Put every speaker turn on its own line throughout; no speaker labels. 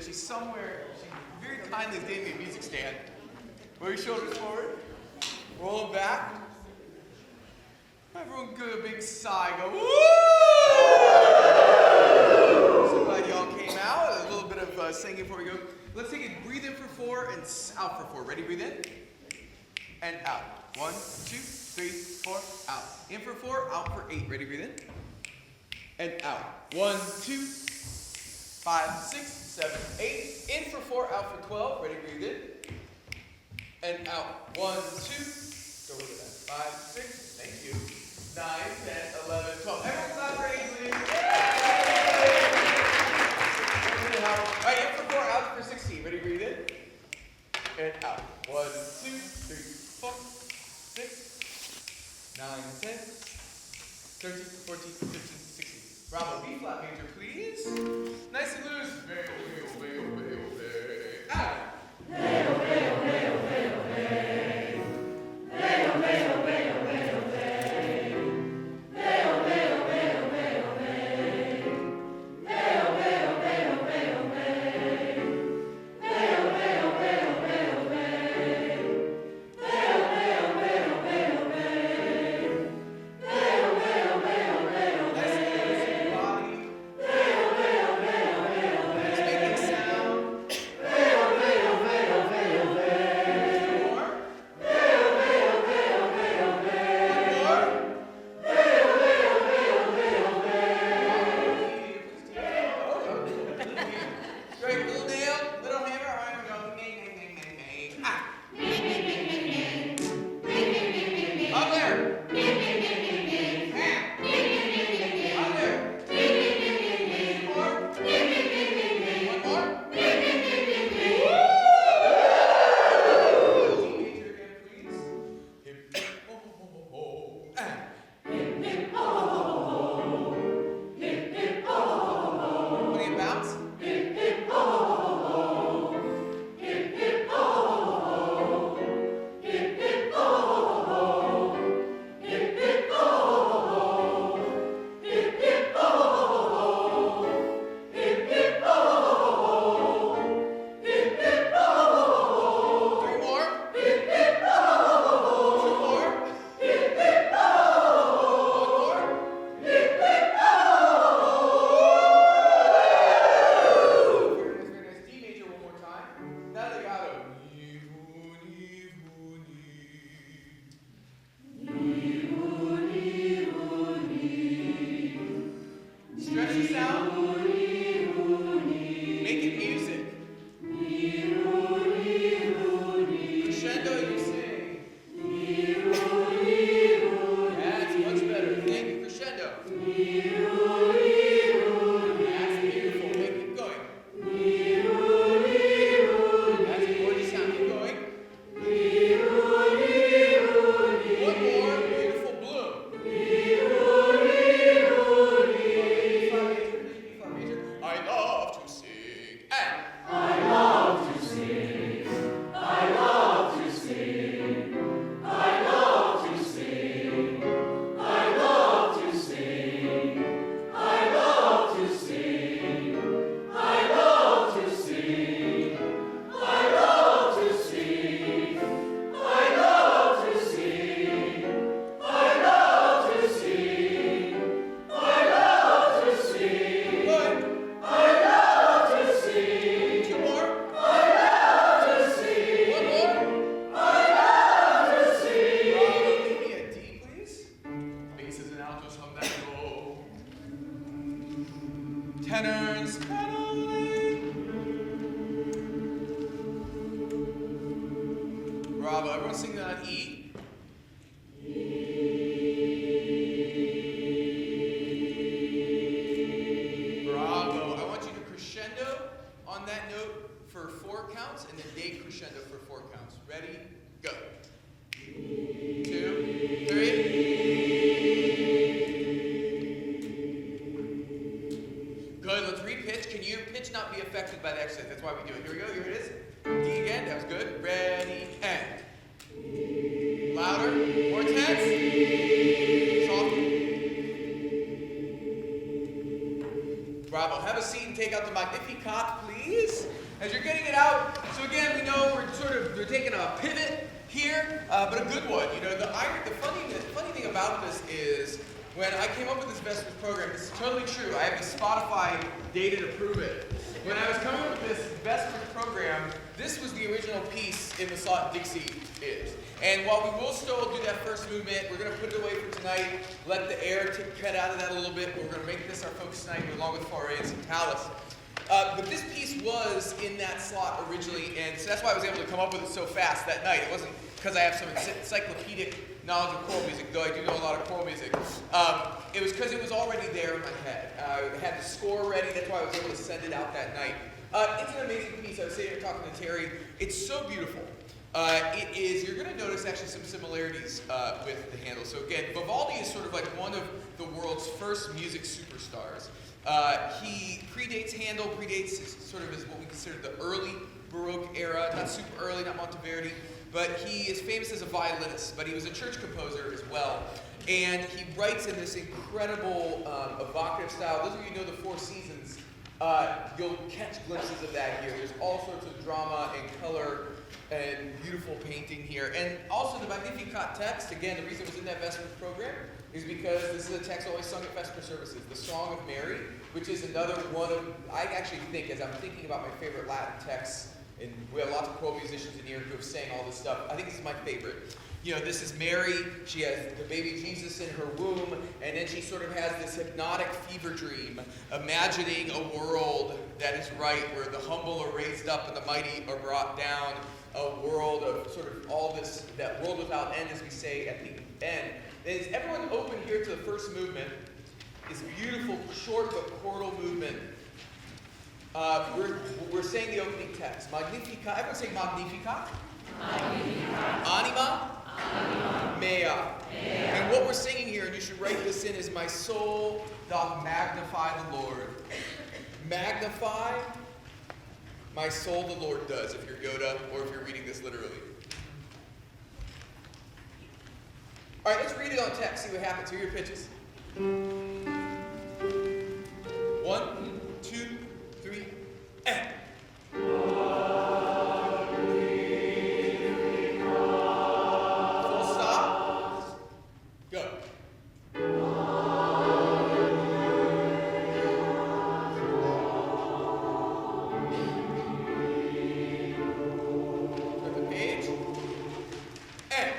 that she's somewhere. She very kindly gave me a music stand. Roll your shoulders forward. Roll them back. Everyone give a big sigh. Go, woo! So glad y'all came out. A little bit of singing before we go. Let's take it. Breathe in for 4 and out for 4. Ready? Breathe in. And out. 1, 2, 3, 4, out. In for 4, out for 8. Ready? Breathe in. And out. 1, 2, 5, 6, 7, 8. In for 4, out for 12. Ready? Breathe in. And out. 1, 2. Go with that. 5, 6. Thank you. 9, 10, 11, 12. Everyone clap for 8, please. All right, in for 4, out for 16. Ready? Breathe in. And out. 1, 2, 3, 4, 6, 9, 10, 13, 14, 15, 16. Bravo. B flat major, please. Nice and loose. Out. Tenors, bravo, everyone sing that on E. Bravo, I want you to crescendo on that note for 4 counts and then decrescendo for 4 counts. Ready, go. 2, 3. Good, let's re-pitch. Can your pitch not be affected by the exercise? That's why we do it. Here we go, here it is. D again, that was good. Ready, and. Louder, more tense. Softer. Bravo, have a seat and take out the Magnificat, please. as you're getting it out. So again, we know we're taking a pivot here, but a good one. You know, the funny thing about this is when I came up with this Vespers program, this is totally true. I have the Spotify data to prove it. When I was coming up with this Vespers program, this was the original piece in the slot Dixie is. And while we will still do that first movement, we're going to put it away for tonight, let the air cut out of that a little bit. We're going to make this our focus tonight along with Forays and Talus. But this piece was in that slot originally, and so that's why I was able to come up with it so fast that night. It wasn't because I have some encyclopedic knowledge of choral music, though I do know a lot of choral music. It was because it was already there in my head. I had the score ready, that's why I was able to send it out that night. It's an amazing piece. I was sitting here talking to Terry. It's so beautiful. It is, you're going to notice actually some similarities with the Handel. So again, Vivaldi is sort of like one of the world's first music superstars. He predates Handel, predates sort of what we consider the early Baroque era, not super early, not Monteverdi, but he is famous as a violinist, but he was a church composer as well. And he writes in this incredible evocative style. Those of you who know the Four Seasons, you'll catch glimpses of that here. There's all sorts of drama and color and beautiful painting here. And also the Magnificat text, again, the reason it was in that Vespers program is because this is a text always sung at Vesper services, the Song of Mary, which is another one of, I actually think, as I'm thinking about my favorite Latin texts, and we have lots of choral musicians in here who have sang all this stuff, I think this is my favorite. You know, this is Mary, she has the baby Jesus in her womb, and then she sort of has this hypnotic fever dream, imagining a world that is right, where the humble are raised up and the mighty are brought down, a world of sort of all this, that world without end, as we say at the end. Is everyone open here to the first movement? This beautiful, short but chordal movement. We're saying the opening text. Magnificat. Everyone say Magnificat. Magnificat. Anima. Anima. Mea. And what we're singing here, and you should write this in, is my soul doth magnify the Lord. Magnify. My soul the Lord does, if you're Yoda or if you're reading this literally. All right, let's read it on text, see what happens. Here are your pitches. 1, 2, 3, and. Full stop. Go. Turn the page. And.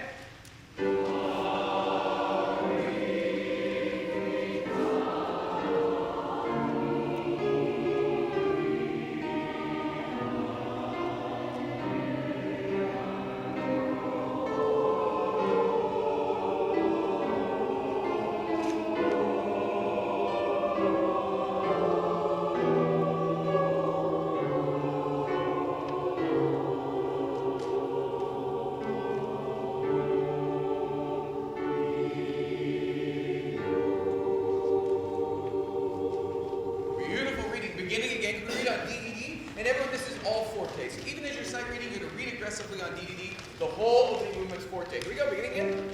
Beginning again, can we read on DDD? And everyone, this is all forte. So even as you're sight reading, you're going to read aggressively on DDD. The whole opening movement's forte. Here we go, beginning again.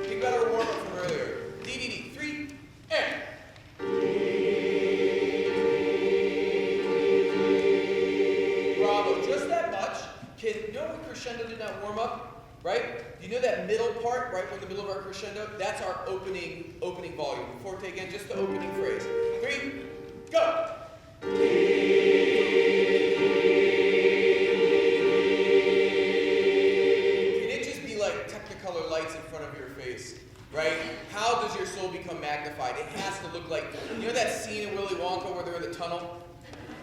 Think about our warm-up from earlier. DDD, 3, and. Bravo, just that much. You know when crescendo did not warm up? Right? You know that middle part, right in the middle of our crescendo? That's our opening volume. Forte again, just the opening phrase. 3, go! Can it just be like Technicolor lights in front of your face, right? How does your soul become magnified? It has to look like, you know that scene in Willy Wonka where they're in the tunnel?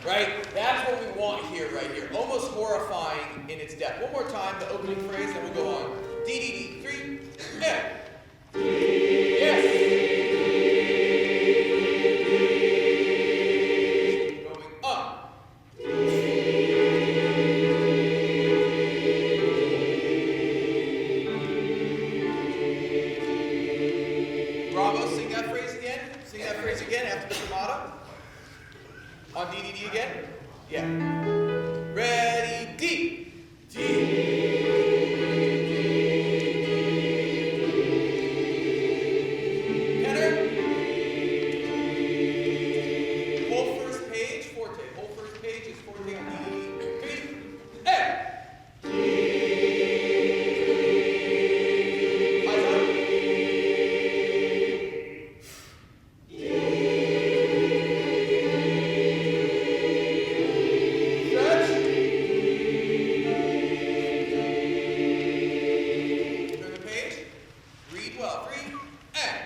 Right? That's what we want here, right here. Almost horrifying in its depth. One more time, the opening phrase, then we'll go on. DDD, 3, and. Yes! On DDD again? Yeah. Ready, D. D. Tenor. Whole first page, forte. Whole first page is forte on DDD. Deep well. 3, and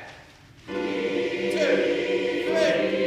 2, 3.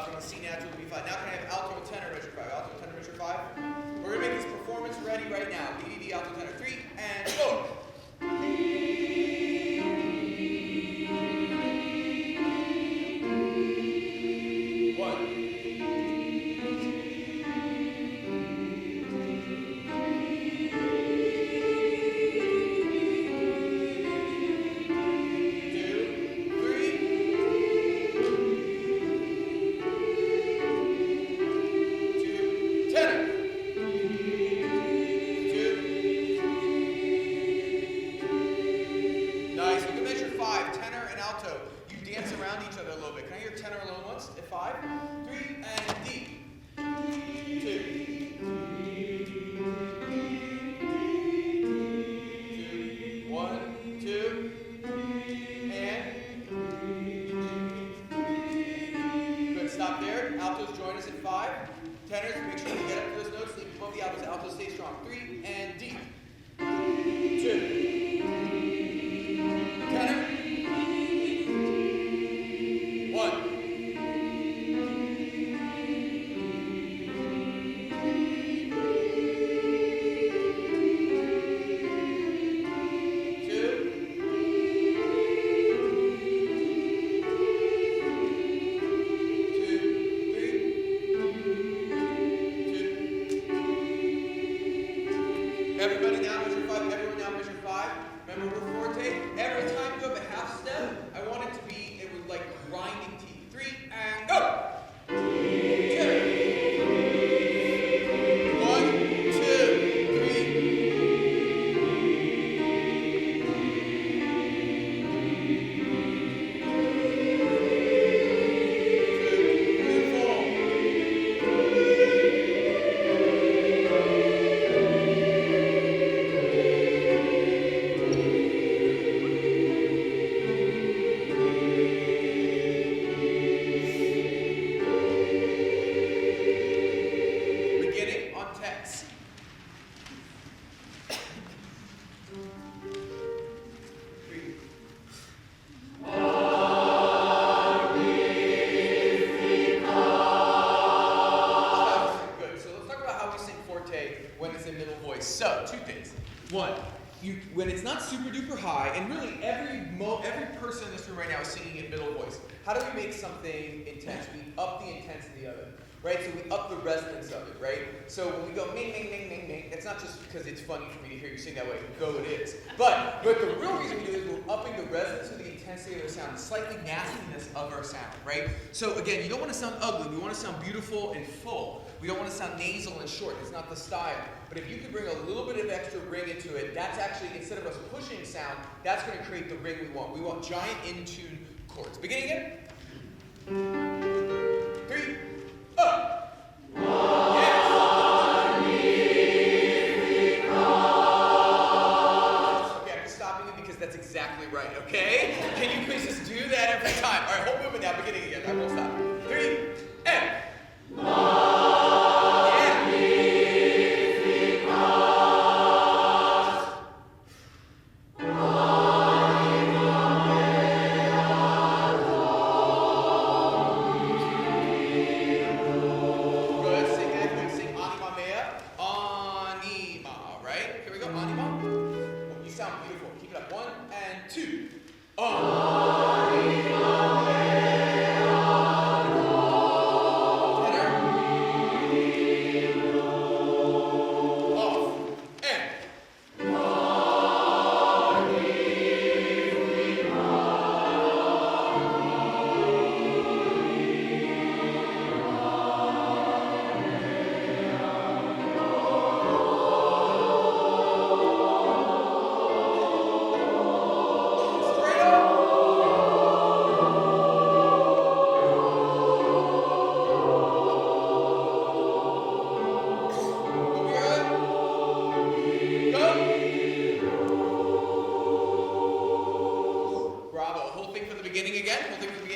From the C natural to B5. Now can I have alto and tenor measure 5? Alto and tenor measure 5. We're going to make this performance ready right now. B, alto, tenor 3, and 4. Tenor alone once at 5, 3, and D. 2, 1, 2, and good. Stop there. Altos join us at 5. Tenors, make sure you get up to those notes. Leave above the altos. Altos stay strong. 3 and D. 2. Tenor. 1. Everybody now measure 5. Everyone now measure 5. Remember, we're forte. Every time you have a half step, I want it to be, it would like grinding teeth. 3 and go. 2. 1, 2, 3. So, two things. One, when it's not super duper high, and really every person in this room right now is singing in middle voice. How do we make something intense? We up the intensity of it, right? So we up the resonance of it, right? So when we go ming, ming, ming, ming, ming, it's not just because it's funny for me to hear you sing that way. Go it is. But the real reason we do it is we're upping the resonance of the intensity of the sound, the slightly nastiness of our sound, right? So again, you don't want to sound ugly. We want to sound beautiful and full. We don't want to sound nasal and short. It's not the style. But if you can bring a little bit of extra ring into it, that's actually, instead of us pushing sound, that's going to create the ring we want. We want giant in-tune chords. Beginning again. 3, up. Yes. Okay, I'm stopping you because that's exactly right, okay? Can you please just do that every time? All right, whole movement now, beginning again. I won't stop. 3, and.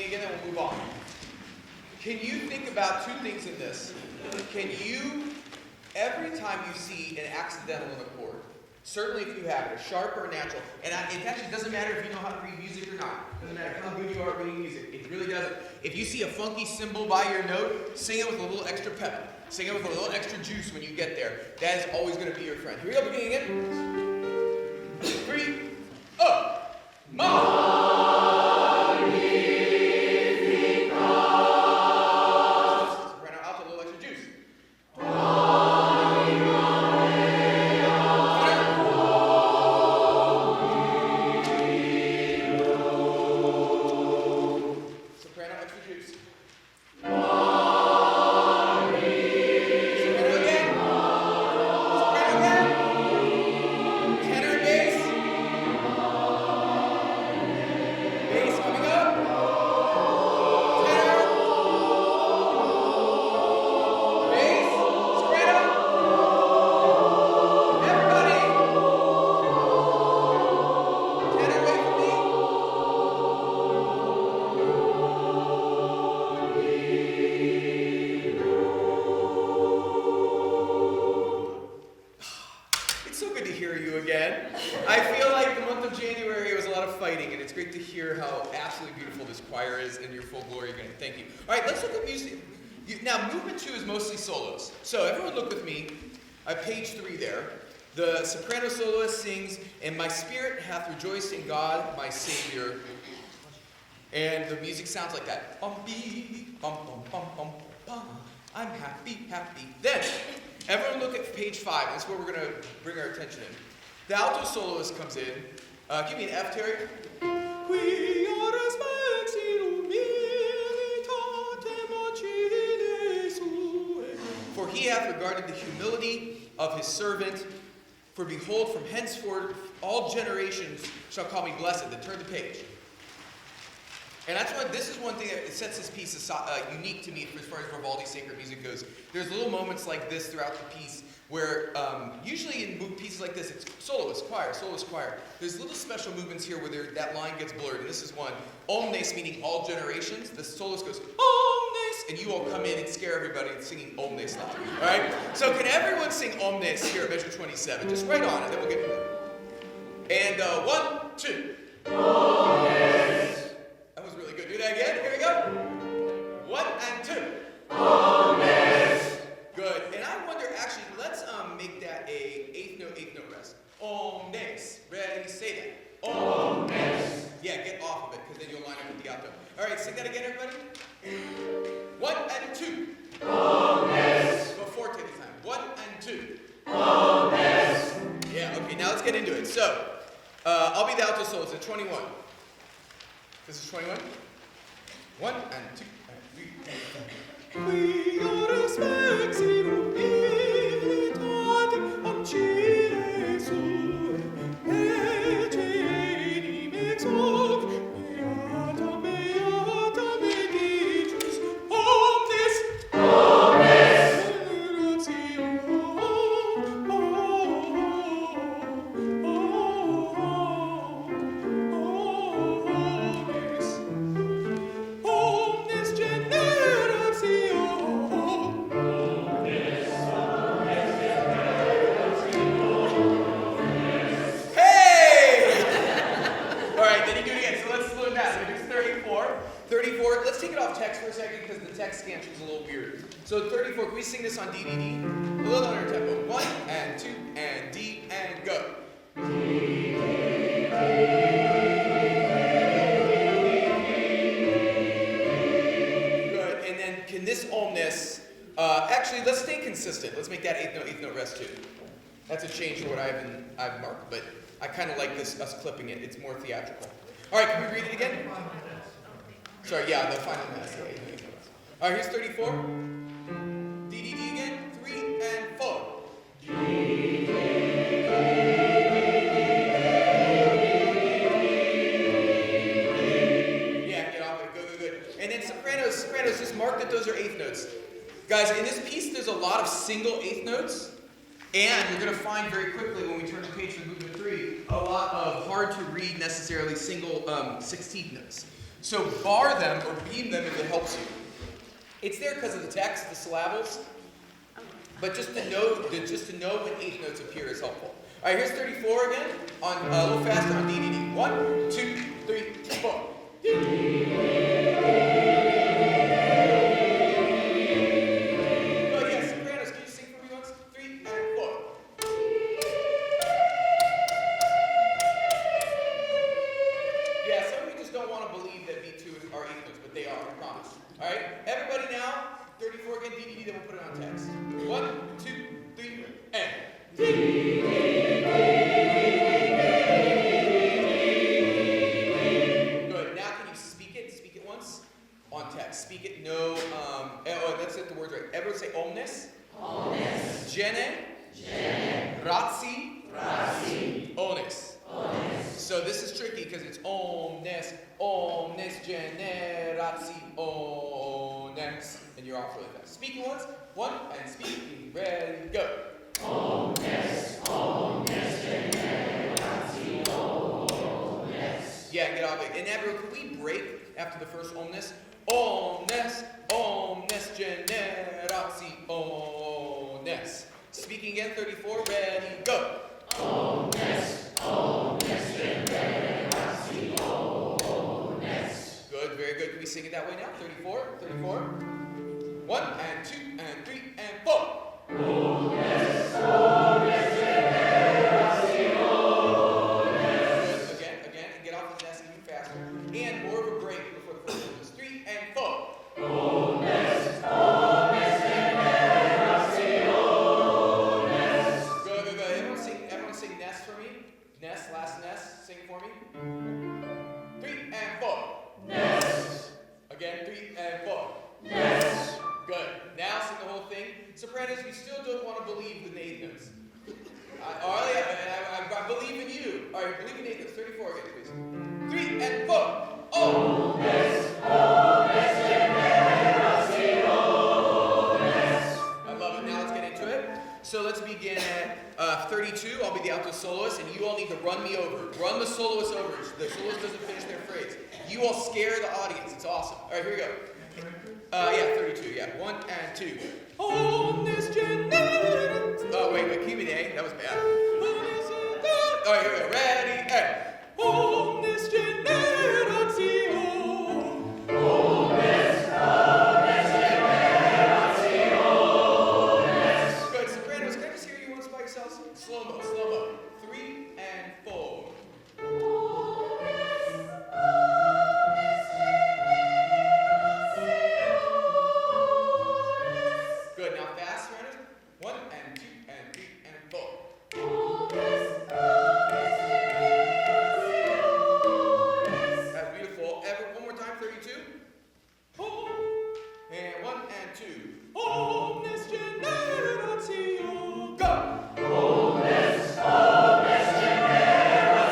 again, then we'll move on. Can you think about two things in this? Can you, every time you see an accidental in the chord, certainly if you have it, a sharp or a natural, and it actually doesn't matter if you know how to read music or not. It doesn't matter how good you are at reading music. It really doesn't. If you see a funky symbol by your note, sing it with a little extra pep. Sing it with a little extra juice when you get there. That is always going to be your friend. Here we go, beginning again. 3, up, soprano, alto, a little extra juice. Soprano, extra juice. I feel like the month of January was a lot of fighting, and it's great to hear how absolutely beautiful this choir is in your full glory again. Thank you. All right, let's look at music. Now, movement 2 is mostly solos. So everyone look with me at page 3 there. The soprano soloist sings, "And my spirit hath rejoiced in God, my Savior." And the music sounds like that. Bum, bee, bum, bum, bum, bum, bum. I'm happy, happy. Then, everyone look at page 5. That's where we're going to bring our attention in. The alto soloist comes in. Give me an F, Terry. For he hath regarded the humility of his servant. For behold, from henceforth all generations shall call me blessed. Then turn the page. And that's why this is one thing that sets this piece unique to me as far as Vivaldi sacred music goes. There's little moments like this throughout the piece where usually in pieces like this, it's soloist, choir, soloist, choir. There's little special movements here where that line gets blurred, and this is one. Omnes, meaning all generations. The soloist goes, Omnes, and you all come in and scare everybody singing Omnes loud. All right? So can everyone sing Omnes here at measure 27? Just right on, and then we'll get to it. And 1, 2. Omnes. That was really good. Do that again. Here we go. 1 and 2. Omnes. Good. And I wonder, actually, let's make that a eighth note rest. Omnes. Ready? Say that. Omnes. Yeah, get off of it, because then you'll line up with the alto. All right, sing that again, everybody. 1 and 2. Omnes. Before take the time. 1 and 2. Omnes. Yeah. Okay. Now let's get into it. So, I'll be the alto soloist at 21. This is 21. 1 and 2 and 3 and 4. We are respected humilitate amcire sue, ecedi mexoc, beata benedictus, omnes, omnes, let's take it off text for a second because the text scansion is a little weird. So 34, can we sing this on D, D, D? A little under tempo. 1 and 2 and D and go. D, D, D, good. And then can this omnes, actually let's stay consistent. Let's make that eighth note rest too. That's a change for what I've marked, but I kind of like this, us clipping it. It's more theatrical. All right, can we read it again? Sorry, yeah, the final mass. All right, here's 34. D, D, D again. 3 and 4. D, D, D, yeah, get off it. Good, good, good. And then sopranos, just mark that those are eighth notes. Guys, in this piece, there's a lot of single eighth notes. And you're going to find very quickly when we turn the page to movement 3, a lot of hard to read necessarily single 16th notes. So bar them or beam them if it helps you. It's there because of the text, the syllables. But just to know when eighth notes appear is helpful. All right, here's 34 again. On a little faster on D, D, D. 1, 2, 3, 4. After the first omnes, omnes, omnes generationes. Speaking again, 34, ready, go. Omnes, omnes generationes. Good, very good. Can we sing it that way now? 34, 34. 1 and 2 and 3 and 4. Omnes, omnes generationes. Again, and get off the desk even faster. And more of a break before the first one is 3 and 4. Omnes, omnes generationes. Good, good, good. Everyone sing Ness for me. Ness, last Ness, sing for me. 3 and 4. Ness. Again, 3 and 4. Ness. Good. Now sing the whole thing. Sopranos, you still don't want to believe the eighth notes. All right, I believe in you. All right, believe in eighth notes. 34 again, please. 3 and 4. Omnes, omnes generationes. I love it. Now let's get into it. So let's begin at 32. I'll be the alto soloist, and you all need to run me over. Run the soloist over. The soloist doesn't finish their phrase. You all scare the audience. It's awesome. All right, here we go. Yeah, 32. Yeah, 1 and 2. Omnes generationes. Oh, wait, keep it A. That was bad. All right, here we go. Ready, and omnes generationes. Omnes, omnes generationes. Good, sopranos, can I just hear you once by yourselves? Slow-mo, slow-mo. 3 and 4. Good, now fast, sopranos. 1 and 2 and 3 and 4. That's beautiful. One more time, 32. And 1 and 2. Omnes generationes. Go! Omnes, omnes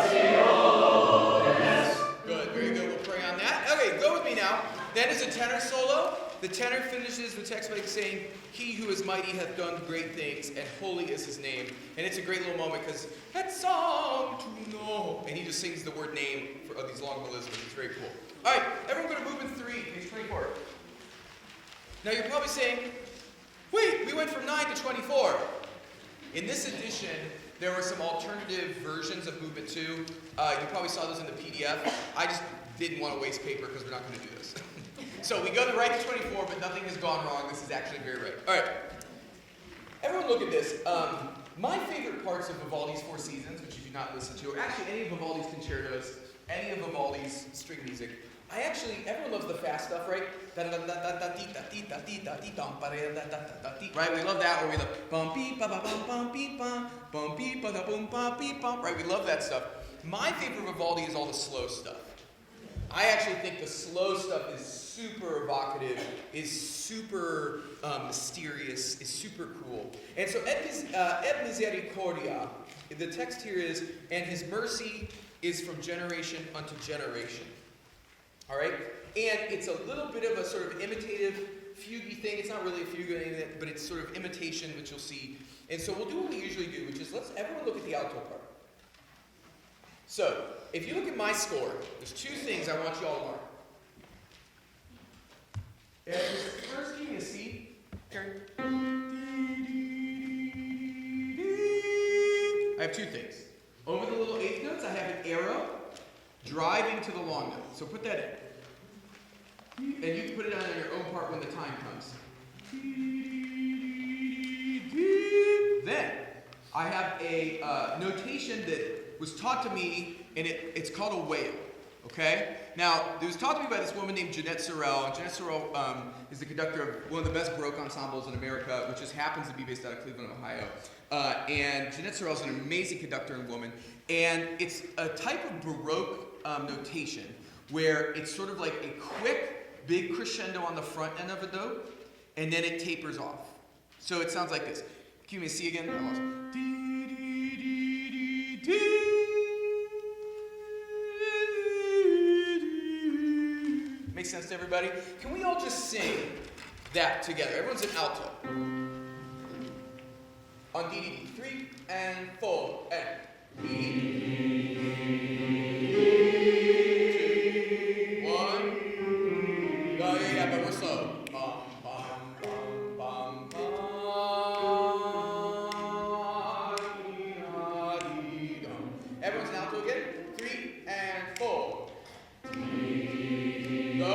generationes. Good, very good. We'll pray on that. Okay, go with me now. Then is a tenor solo. The tenor finishes the text by saying, "He who is mighty hath done great things, and holy is his name." And it's a great little moment because that's song to know. And he just sings the word name for these long melismas. It's very cool. All right, everyone go to movement 3, page 24. Now you're probably saying, wait, we went from 9 to 24. In this edition, there were some alternative versions of movement 2. You probably saw those in the PDF. I just didn't want to waste paper because we're not going to do this. So we go to right to 24, but nothing has gone wrong. This is actually very right. All right. Everyone look at this. My favorite parts of Vivaldi's Four Seasons, which you do not listen to, or actually any of Vivaldi's concertos, any of Vivaldi's string music, everyone loves the fast stuff, right? Right, we love that, or we love bum beep ba ba bum bum beep bum bum beep ba da boom bum beep bum. Right, we love that stuff. My favorite Vivaldi is all the slow stuff. I actually think the slow stuff is super evocative, is super mysterious, is super cool. And so et misericordia, the text here is, and his mercy is from generation unto generation. All right? And it's a little bit of a sort of imitative, fugue thing. It's not really a fugue, but it's sort of imitation, which you'll see. And so we'll do what we usually do, which is let's everyone look at the alto part. So, if you look at my score, there's two things I want you all to learn. And first key is C. Here. I have two things. Over the little eighth notes, I have an arrow driving to the long note. So put that in. And you can put it on your own part when the time comes. Then, I have a notation that was taught to me, and it's called a wail. Okay? Now, it was taught to me by this woman named Jeanette Sorrell. Jeanette Sorrell is the conductor of one of the best Baroque ensembles in America, which just happens to be based out of Cleveland, Ohio. And Jeanette Sorrell is an amazing conductor and woman. And it's a type of Baroque notation where it's sort of like a quick, big crescendo on the front end of a note, and then it tapers off. So it sounds like this. Can you see again? I lost. Makes sense to everybody? Can we all just sing that together? Everyone's in alto. On D, D, D. 3 and 4 and D. 2, 1. Yeah, but we're slow. Bum, bum, bum, bum, bum. Everyone's in alto again. 3 and 4. Go.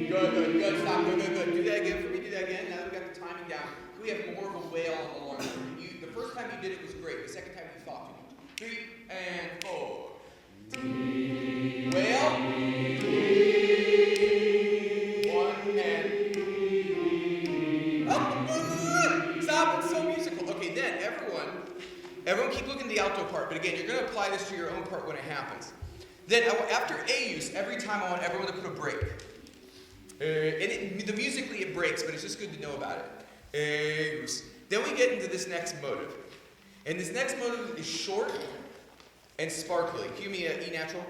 Good. Stop. Good. Do that again for me. Do that again. Now that we got the timing down, can we have more of a wail on the long note? The first time you did it was great. The second time you thought too much. 3 and 4. Wail. 1 and. Stop. It's so musical. Okay, then everyone keep looking at the alto part. But again, you're going to apply this to your own part when it happens. Then after A use, every time I want everyone to put a break. The musically it breaks, but it's just good to know about it. Then we get into this next motive. And this next motive is short and sparkly. Cue me an E natural.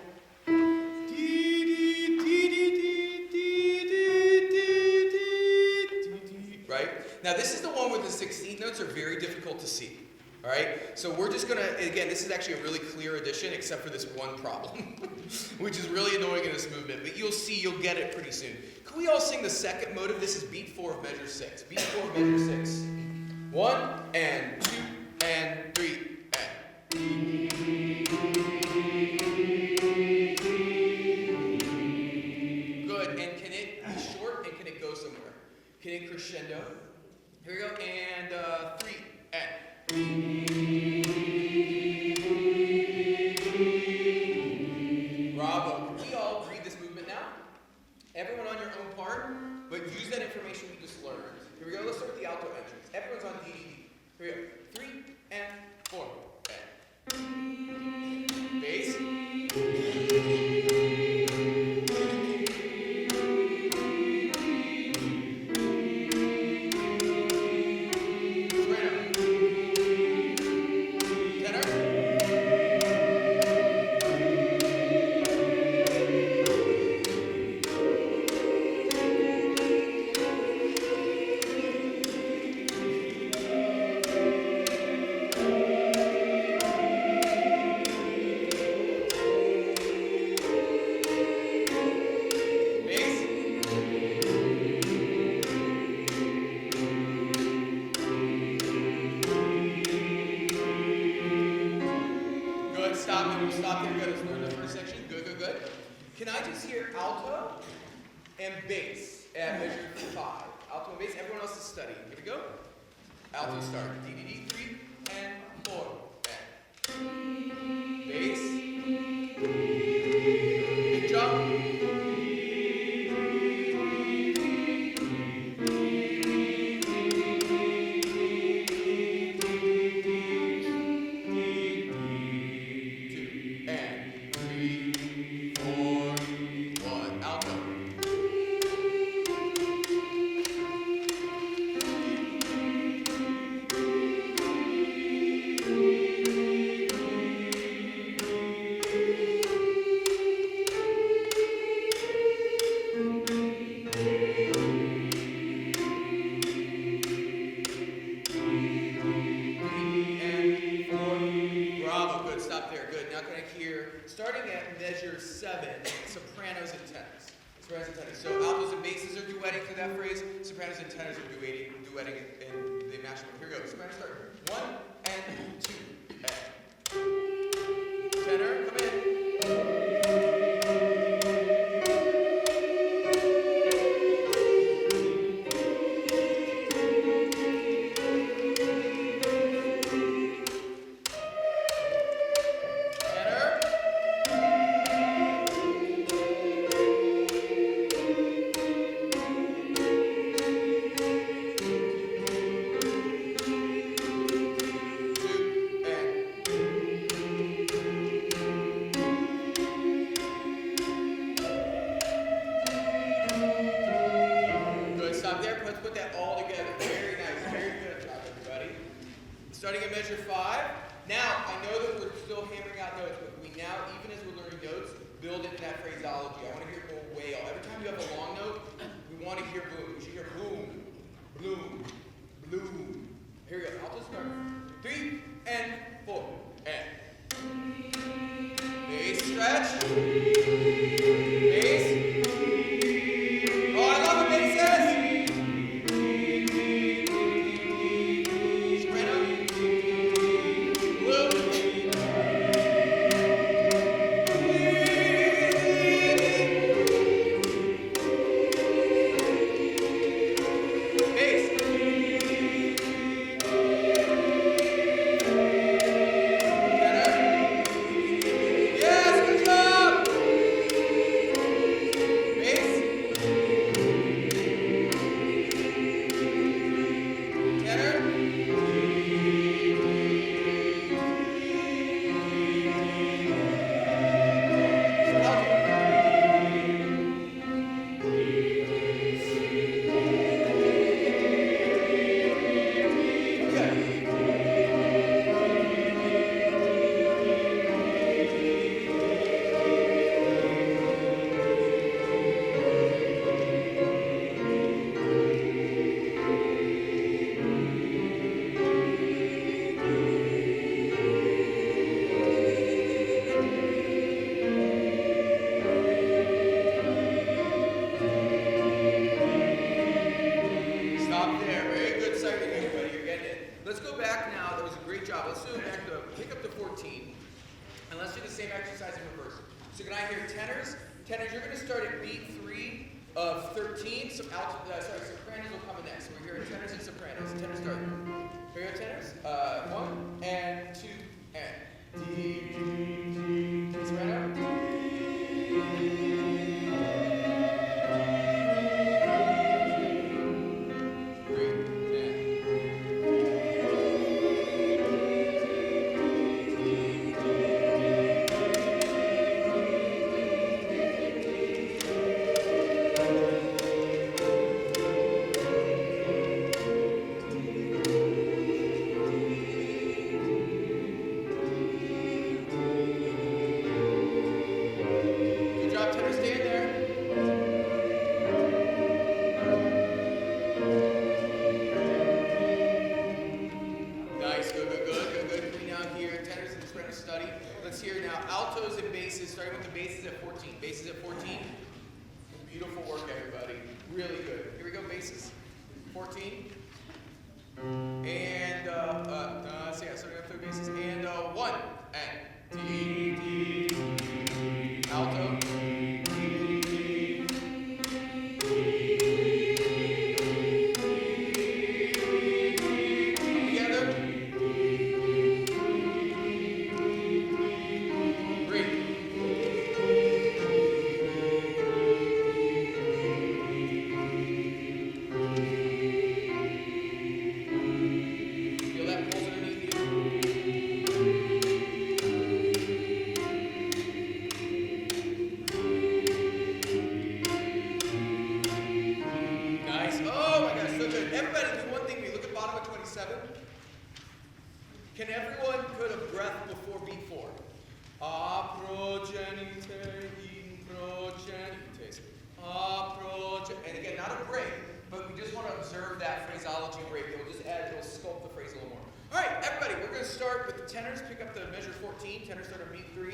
Right? Now this is the one where the 16th notes are very difficult to see. Alright? So we're just going to, again, this is actually a really clear addition, except for this one problem, which is really annoying in this movement. But you'll get it pretty soon. Can we all sing the second motive? This is beat 4 of measure 6. Beat 4 of measure 6. 1 and 2 and 3 and. Good. And can it be short and can it go somewhere? Can it crescendo? Here we go. And 3 and. Bravo. Can we all read this movement now? Everyone on your own part, but use that information we just learned. Here we go. Let's start with the alto entrance. Everyone's on D, D, D. Here we go. 3 and 4 and. Bass. Stop here. Good. Let's learn the first section. Good. Can I just hear alto and bass at measure 5? Alto and bass. Everyone else is studying. Here we go. Alto start. D, D, D. 3 and 4 and. Bass. Big jump. not going to hear, starting at measure 7, sopranos and tenors. Sopranos and tenors. So altos and basses are duetting to that phrase. Sopranos and tenors are duetting in the matching. Here we go. Sopranos start. 1 and 2 and. Tenor, come in. Starting at measure 5. Now, I know that we're still hammering out notes, but we now, even as we're learning notes, build into that phraseology. I want to hear more wail. Every time you have a long note, we want to hear boom. We should hear boom, bloom, bloom. Here we go. I'll just start. 3 and 4 and. Bass stretch. Bass. Oh, I love the basses. Tenors, you're going to start at beat 3 of 13. So sopranos will come in next. So we're hearing tenors and sopranos. Tenors start. Here we go, tenors. 1 and 2 and. D. Soprano. Starting with the basses at 14. Basses at 14. Beautiful work, everybody. Really good. Here we go, basses. 14. And, starting with third basses. And 1. And D, D, D, alto. Can everyone put a breath before beat 4? A progenite in progenites. And again, not a break, but we just want to observe that phraseology break. It'll just add, it'll sculpt the phrase a little more. All right, everybody, we're going to start with the tenors. Pick up the measure 14. Tenors start at beat 3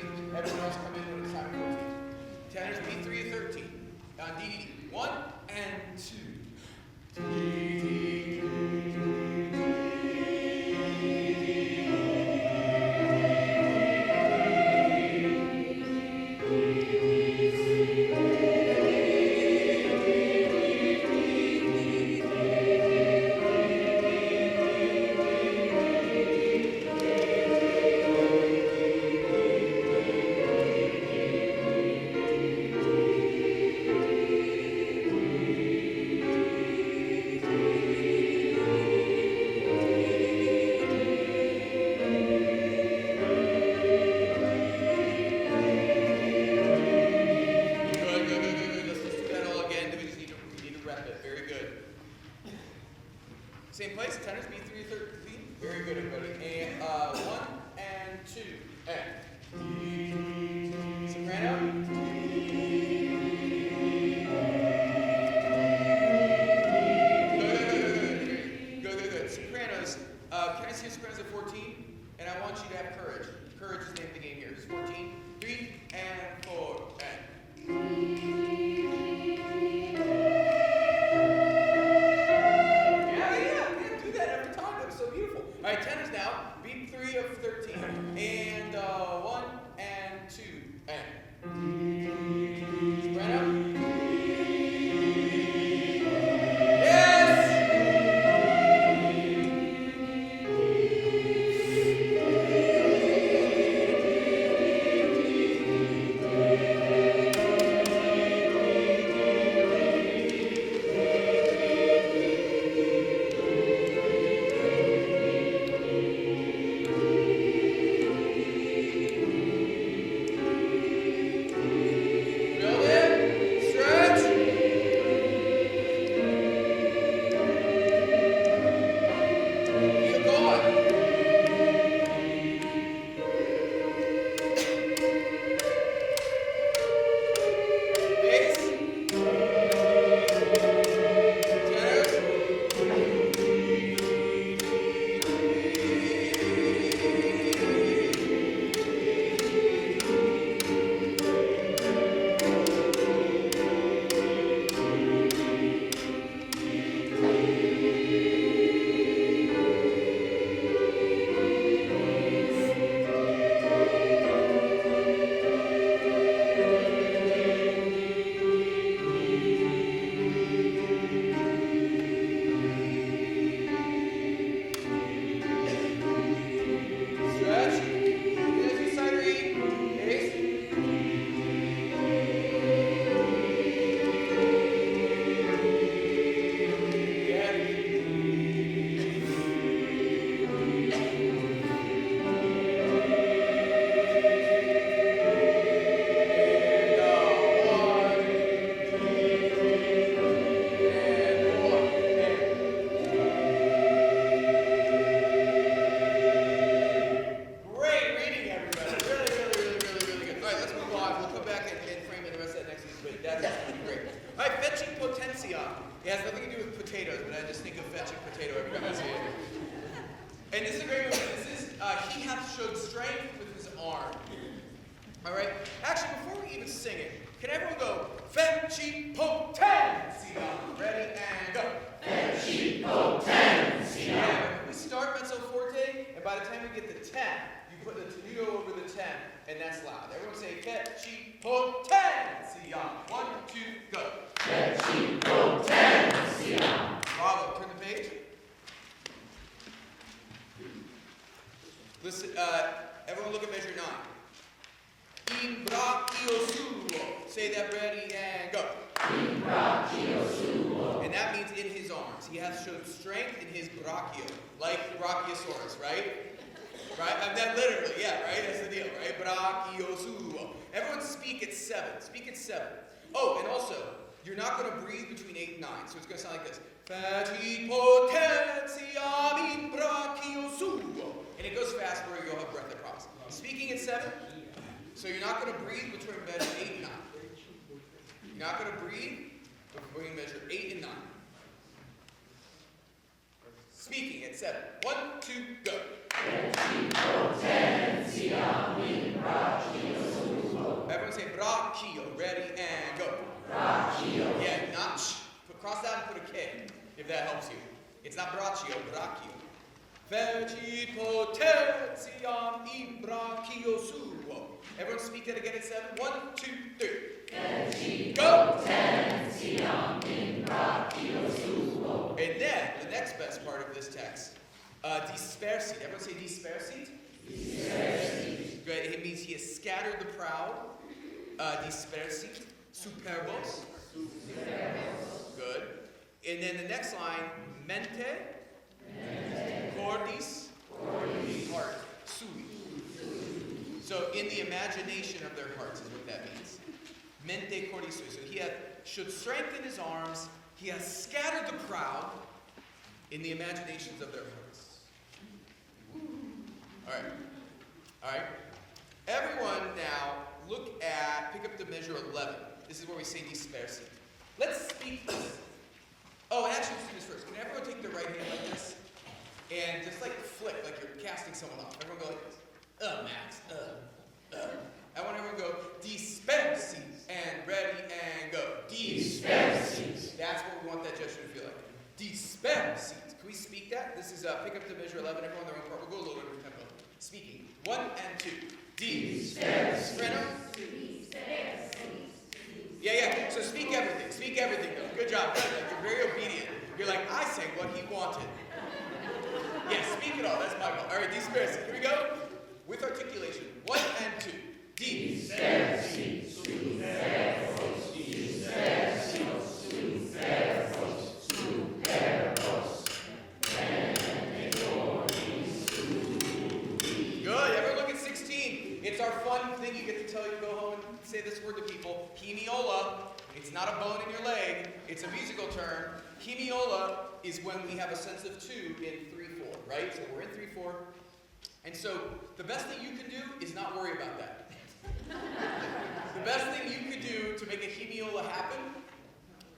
It has nothing to do with potatoes, but I just think of fetching potato every time I see it. And this is a great movie. This is, he hath showed strength with his arm. All right? Actually, before we even sing it, can everyone go, fetchy potentia? Ready, and go. Fetchy potentia. Yeah, we start mezzo forte, and by the time we get to 10, you put the tenuto over the 10, and that's loud. Everyone say, fetchy potentia. 1, 2, go. Fetchy potentia. Bravo. Turn the page. Listen, everyone look at measure 9. In brachio suo. Say that ready and go. In brachio suo. And that means in his arms. He hath showed strength in his brachio. Like Brachiosaurus, right? Right? I mean, that literally, yeah, right? That's the deal, right? Brachio suo. Everyone speak at 7. Speak at 7. Oh, and also, you're not going to breathe between 8 and 9. So it's going to sound like this. Fetchy potentia in brachio suo. And it goes fast where you'll have breath, I promise. Speaking at 7. So you're not going to breathe between measure 8 and 9. You're not going to breathe between measure 8 and 9. Speaking at 7. 1, 2, go. Everyone say brachio. Ready and go. Brachio. Yeah, not sh. Cross that and put a K, if that helps you. It's not brachio, brachio. Fetchy potentiam in brachio suo. Everyone speak that again at 7. 1, 2, 3. Fetchy potentiam in brachio suo. And then, the next best part of this text, dispersit. Everyone say dispersit? Dispersit. Good. It means he has scattered the proud. Dispersit. Superbos. Superbos. Good. And then the next line, mente. Cordis, heart, sui. So in the imagination of their hearts is what that means. Mente cordis sui. So he should strengthen his arms. He has scattered the proud in the imaginations of their hearts. All right. Everyone now pick up the measure 11. This is where we say dispersi. Let's speak this. Oh, and actually, let's do this first. Can everyone take their right hand like this? And just like flick, like you're casting someone off. Everyone go like this. Max. I want everyone to go, dispersi. And ready, and go. Dispersi. That's what we want that gesture to feel like. Dispersi. Can we speak that? This is, pick up the measure 11. Everyone in their own part. We'll go a little bit of tempo. Speaking. 1 and 2. Dispersi. Freno. Yeah. So speak everything. Speak everything, though. Good job. Like, you're very obedient. You're like, I sang what he wanted. Yeah, speak it all. That's my fault. All right, dispersi. Here we go. With articulation. 1 and 2. Dispersi. Superbos. Dispersi. Superbos. Good. Everyone look at 16. It's our fun thing you get to tell you to go home and say this word to people. Hemiola. It's not a bone in your leg. It's a musical term. Hemiola is when we have a sense of 2 in 3/4, right? So we're in 3/4. And so the best thing you can do is not worry about that. The best thing you could do to make a hemiola happen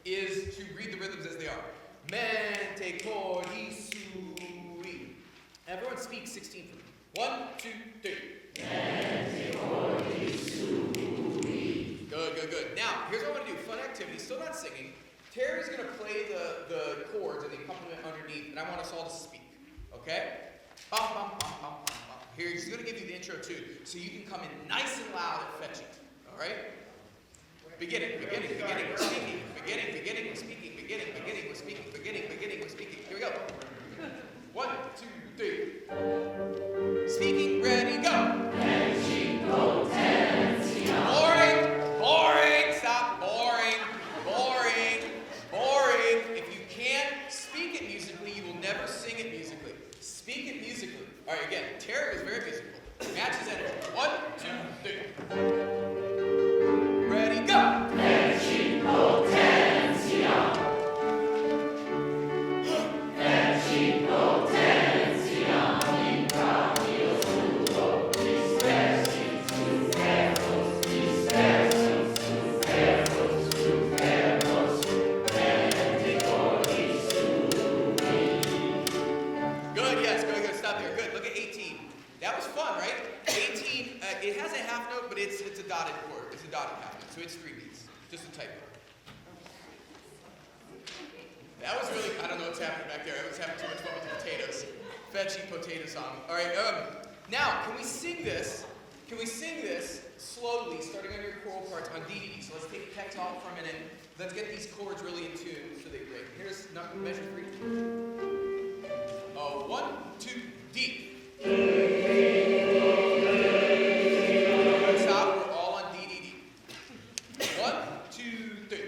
is to read the rhythms as they are. Mente cori sui. Everyone speak 16 for me. 1, 2, 3. Mente cori sui. Good. Now, here's what I want to do. Fun activity. Still not singing. Terry's going to play the chords and the accompaniment underneath, and I want us all to speak. Okay? Bum, bum, bum, bum, bum, bum. Here, he's going to give you the intro too, so you can come in nice and loud and fetch it. All right? Beginning, we're speaking. Beginning, we're speaking. Beginning, we're speaking. Here we go. 1, 2, 3. Speaking, ready, go. Boring. Stop. Boring. If you can't speak it musically, you will never sing it musically. Speak it musically. All right, again, Terry is very musical. Match his energy. 1, 2, 3. Ready, go. note, but it's a dotted chord. It's a dotted half note, so it's 3 beats. Just a typo. That was really, I don't know what's happening back there. I was having too much fun with the potatoes. Fetchy potato song. All right, now, can we sing this? Can we sing this slowly, starting on your choral parts on DDD? So let's take text off for a minute. Let's get these chords really in tune so they break. Here's measure 3. 1, 2, D. Stop. We're all on DDD. 1, 2, 3.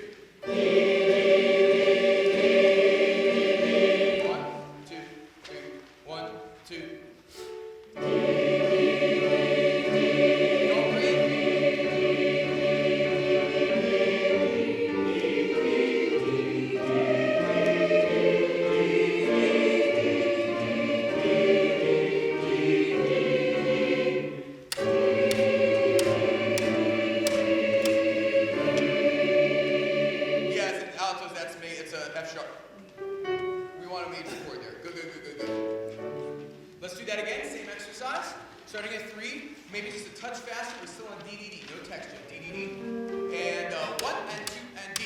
1, 2, 3. 1, 2. Don't breathe. F sharp. We want a major chord there. Good, good, good, good, good. Let's do that again. Same exercise. Starting at 3. Maybe just a touch faster. We're still on DDD. No texture. DDD. And 1 and 2 and D.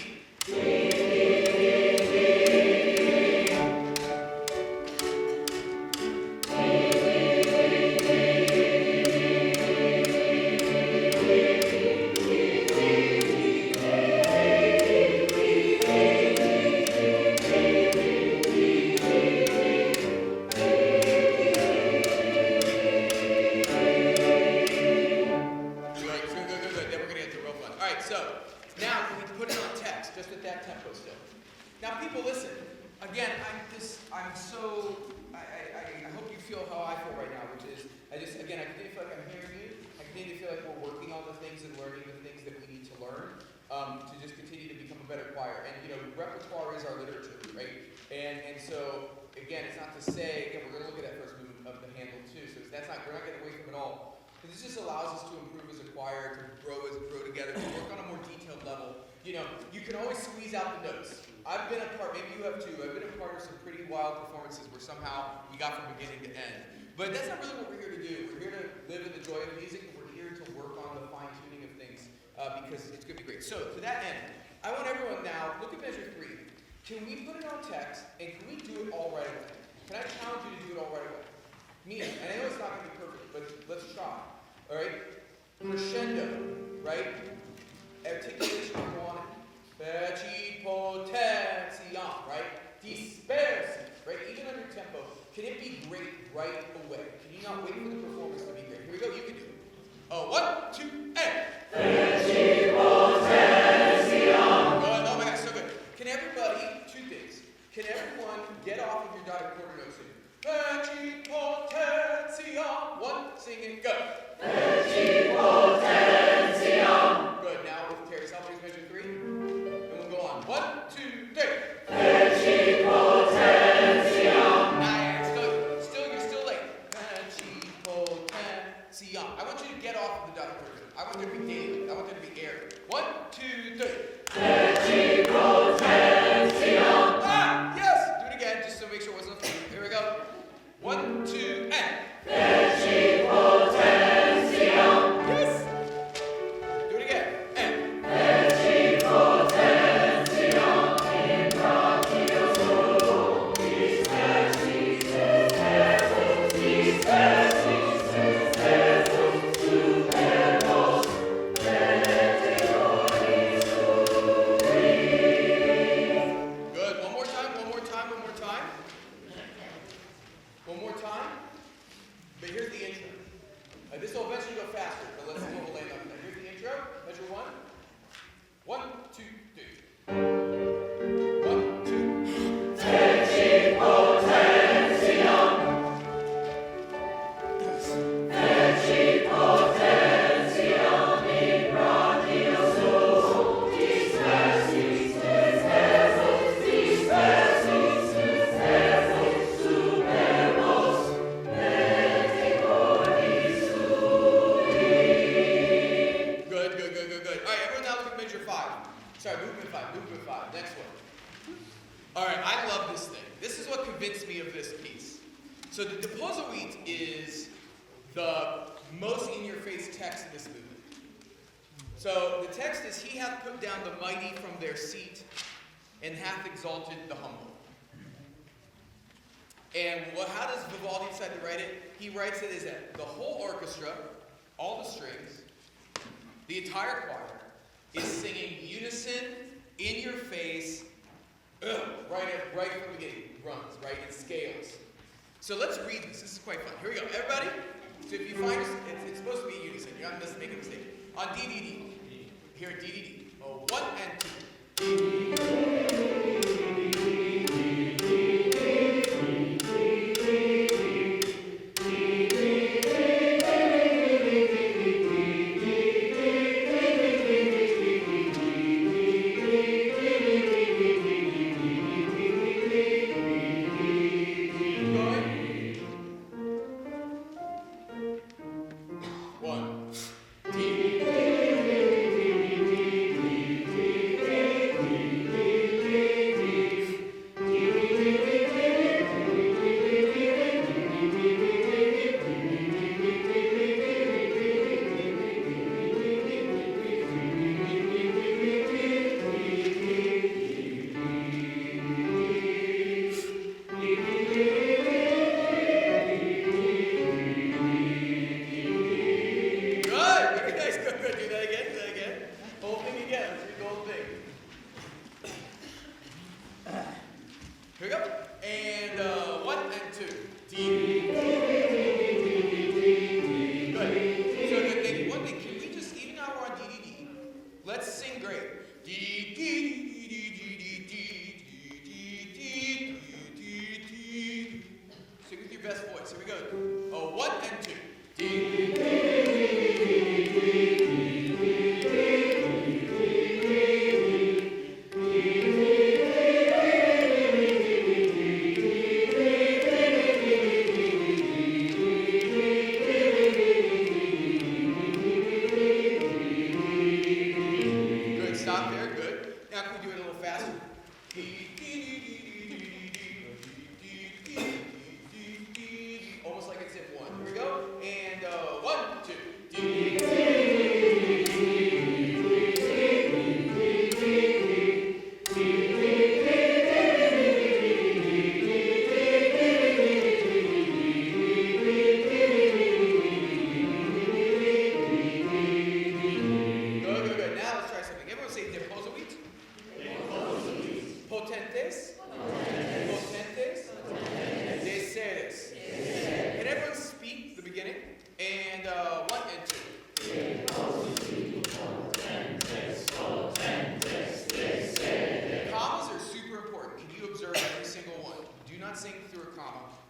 I hope you feel how I feel right now, which is, I continue to feel like I'm hearing you. I continue to feel like we're working on the things and learning the things that we need to learn to just continue to become a better choir. And, repertoire is our literature, right? And so, again, it's not to say, again, we're going to look at that first movement of the handle too, so we're not getting away from it all. But this just allows us to improve as a choir, to grow together, to work on a more detailed level. You can always squeeze out the notes. I've been a part, maybe you have too, I've been a part of some pretty wild performances where somehow we got from beginning to end. But that's not really what we're here to do. We're here to live in the joy of music, and we're here to work on the fine-tuning of things because it's going to be great. So, to that end, I want everyone now, look at measure 3. Can we put it on text, and can we do it all right away? Can I challenge you to do it all right away? Meaning, and I know it's not going to be perfect, but let's try. All right? Crescendo, right? Articulation, go on it. Feci potentia, right? Dispersi, right? Even under tempo. Can it be great right away? Can you not wait for the performance to be great? Here we go, you can do it. 1, 2, and. Feci potentia. Oh my gosh, so good. Can everybody, 2 things. Can everyone get off of your dotted quarter notes here? Feci potentia. 1, sing it, go. Feci potentia. Good, now with Terry's help, please measure 3. And we'll go on. 1, 2, 3. Feci potentia. Nice. You're still late. Feci potentia. I want you to get off of the dotted quarter. I want there to be daily. I want there to be air. 1, 2, 3. Feci potentia. Yes. Do it again, just to make sure it wasn't a fluke. Here we go. 1, 2, and. Feci potentia. Yes. Do it again. And. Feci potentia. In brachio solo. Dispersi, superbos. Good. One more time. But here's the intro. This will eventually go faster, but let's see what we'll land on. Here's the intro. Measure 1. 1, 2, 3. 1, 2. Feci potentia. Feci potentia. In brachio solo. Dispersi, superbos. Good. All right, everyone now look at measure 5. Sorry, movement 5. Next one. All right, I love this thing. This is what convinced me of this piece. So the Deposuit is the most in-your-face text in this movement. So the text is, he hath put down the mighty from their seat and hath exalted the humble. And how does Vivaldi decide to write it? He writes it as that the whole orchestra, all the strings, the entire choir is singing unison, in your face, right from the beginning. Runs, right? It scales. So let's read this. This is quite fun. Here we go. Everybody, so if you find it's supposed to be unison. You're not just making a mistake. On D, D, D. Here at D, D, D. Oh, 1 and 2.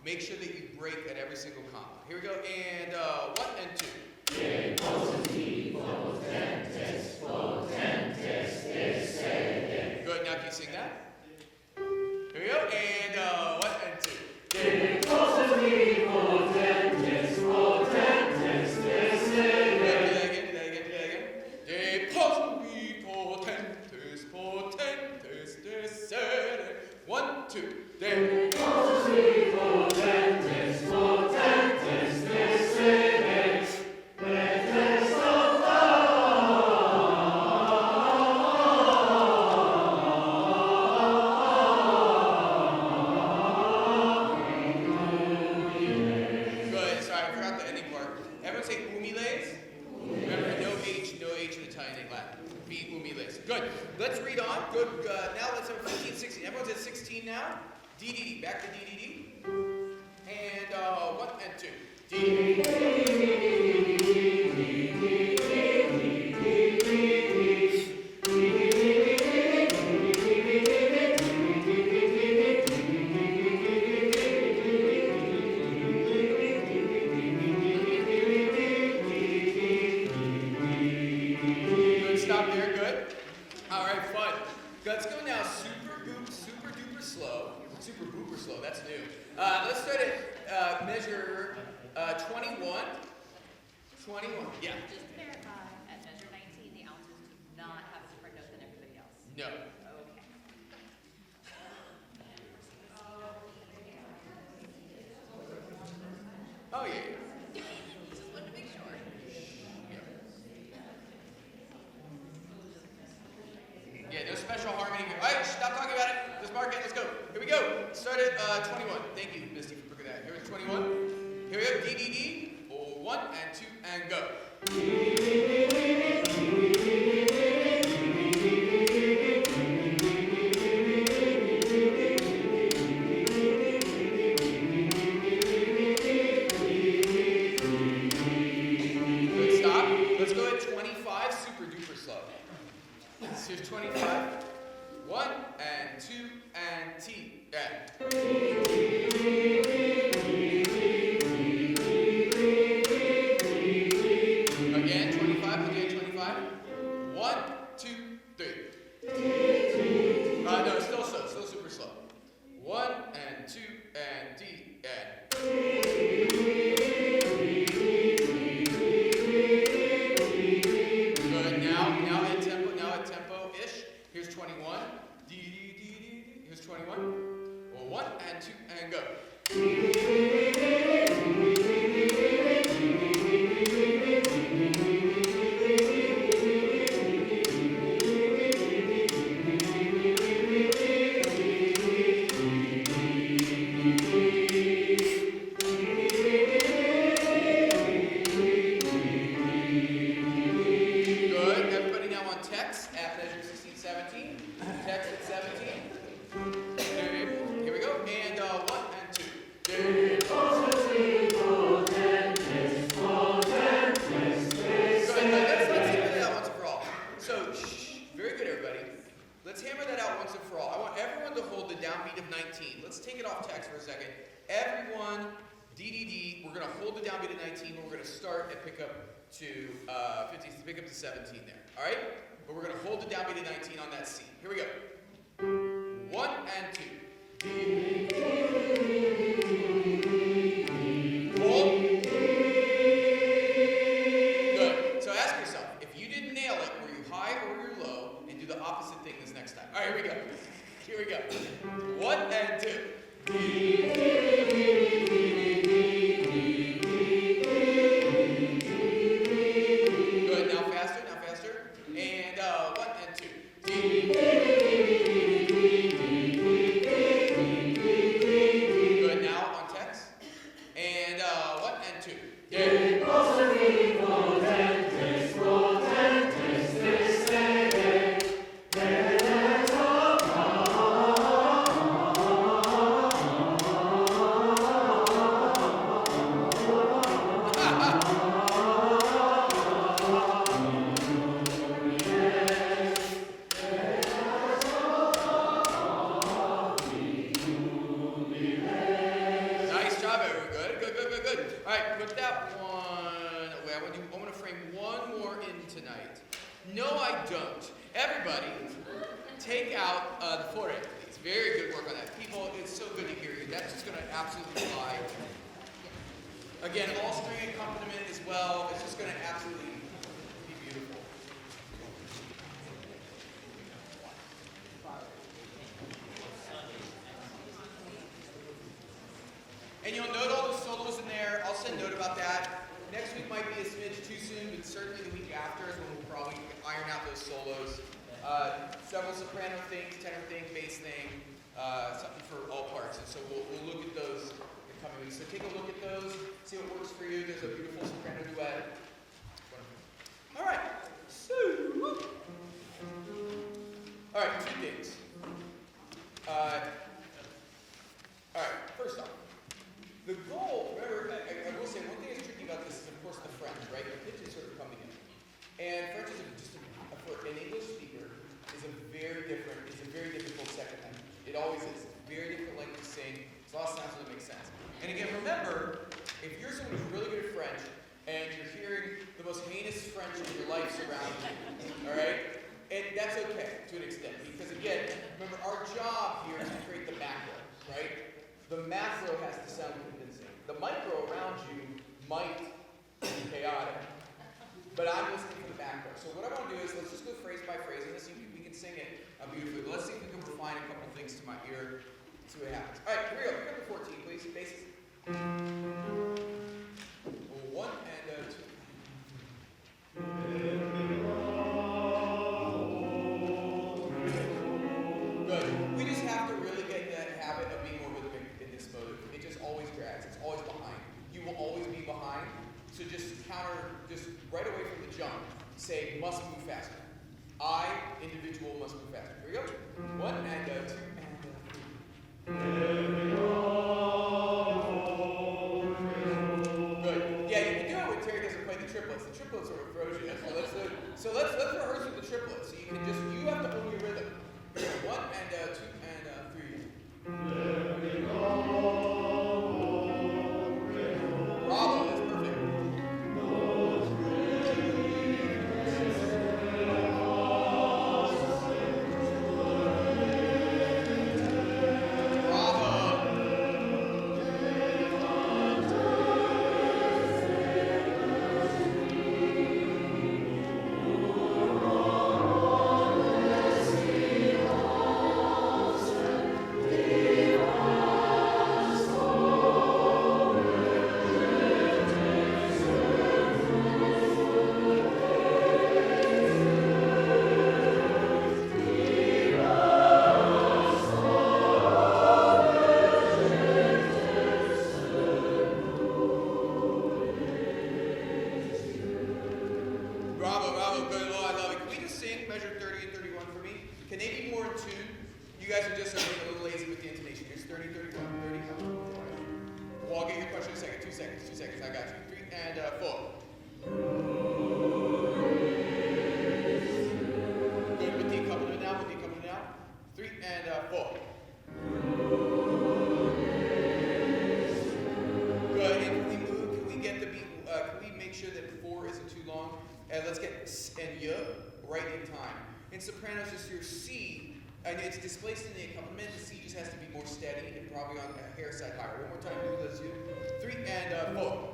Make sure that you break at every single comma. Here we go, and 1 and 2. Good, now can you sing that? Here we go, and 1 and 2. Do that again. De posumi potentes, potentes, descere. 1, 2. De posumi potentes, potentes, descere. Good. Let's read on. Good. Now let's have 15, 16. Everyone's at 16 now. D, D, D. Back to D, D, D. And 1 and 2. D, D, D. Good. Stop there. Good. All right, fun. Let's go now super duper slow. Super booper slow, that's new. Let's start at measure 21. 21, yeah.
Just to verify, at measure 19, the ounces do not have a different note than everybody else.
No.
Okay.
Oh, yeah.
Just wanted to make sure.
Yeah. at 21. Thank you, Misty, for bringing that. Here's 21. Here we go. D, D, D. 1 and 2 and go. Good, stop. Let's go at 25, super duper slow. Here's 25. 1 and 2 and T. And. Again, 25. Again, 25. 1, 2, 3. No, still slow. Still super slow. 1 and 2 and D. And. Good. Now at tempo. Now at tempo-ish. Here's 21. D, D, D, D, D. Here's 21. 1 and 2 and go. Good. Everybody now on text at measure 16, 17. Text at 17. Here we go. And 1 and 2. Good. Let's hammer that out once and for all. So, very good, everybody. Let's hammer that out once and for all. I want everyone to hold the downbeat of 19. Let's take it off text for a second. Everyone, D, D, D. We're going to hold the downbeat of 19, and we're going to start and pick up to 15, to pick up to 17 there. All right? But we're going to hold the downbeat of 19 on that C. Here we go. 1 and 2. Hold. Good. So ask yourself, if you didn't nail it, were you high or were you low? And do the opposite thing this next time. All right, here we go. Here we go. 1 and 2. Good. Now faster. Now faster. And 1 and 2. Good. Now on text. And 1 and 2. Nice job, everyone. Good. All right, put that one away. I want to frame one more in tonight. No, I don't. Everybody, take out the forehead, please. Very good work on that. People, it's so good to hear you. That's just going to absolutely fly. Again, all string accompaniment as well. It's just going to absolutely be beautiful. And you'll note all the solos in there. I'll send a note about that. Next week might be a smidge too soon, but certainly the week after is when we'll probably iron out those solos. Several soprano things, tenor thing, bass thing, something for all parts. And so we'll look at those in the coming weeks. So take a look at those, see what works for you. There's a beautiful soprano duet. All right. So, all right, two things. All right, first off. The goal, remember, I will say, one thing that's tricky about this is, of course, the French, right? The pitches sort of coming in. And French is for an English speaker, is a very difficult second language. It always is. It's a very difficult language to sing. There's a lot of sounds that make sense. And again, remember, if you're someone who's really good at French, and you're hearing the most heinous French in your life surround you, all right? And that's okay, to an extent. Because again, remember, our job here is to create the macro, right? The macro has to sound convincing. The micro around you might be chaotic, but I'm listening for the macro. So what I want to do is let's just go phrase by phrase, and let's see if we can sing it beautifully. But let's see if we can refine a couple things to my ear. See what happens. All right, here we go. Pick up the 14, please. Bases. 1 and 2. Good. We just have to really get in that habit of being more rhythmic say must move faster. I, individual, must move faster. Here we go. 1 and 2 and 3. Good. Yeah, you can do it when Terry doesn't play the triplets. The triplets sort of throws you. So let's rehearse with the triplets. So you have to own your rhythm. Here we go. 1 and 2 and 3. Bravo, that's perfect. In sopranos, just your C, and it's displaced in the accompaniment. The C just has to be more steady and probably on a hair side higher. One more time, do those two. 3 and 4.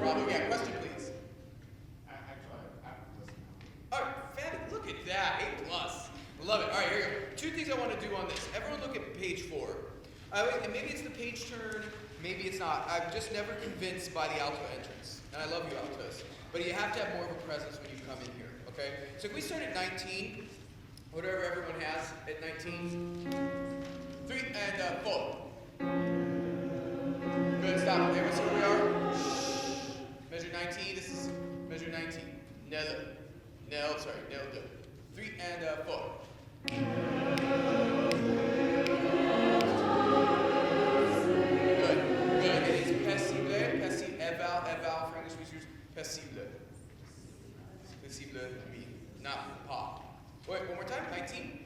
Bravo. Yeah, question, please. All right, fabulous. Look at that. A+. Love it. All right, here we go. Two things I want to do on this. Everyone look at page 4. And maybe it's the page turn, maybe it's not. I'm just never convinced by the alto entrance. And I love you, altos. But you have to have more of a presence when you come in here, okay? So if we start at 19, whatever everyone has at 19. 3 and 4. Good, stop. There we see where we are. Measure 19, this is measure 19. Nel, sorry, nel, do. 3 and 4. Good. It is passible, eval for English speakers, passible. Passible, oui, not pas. Wait, one more time, 19,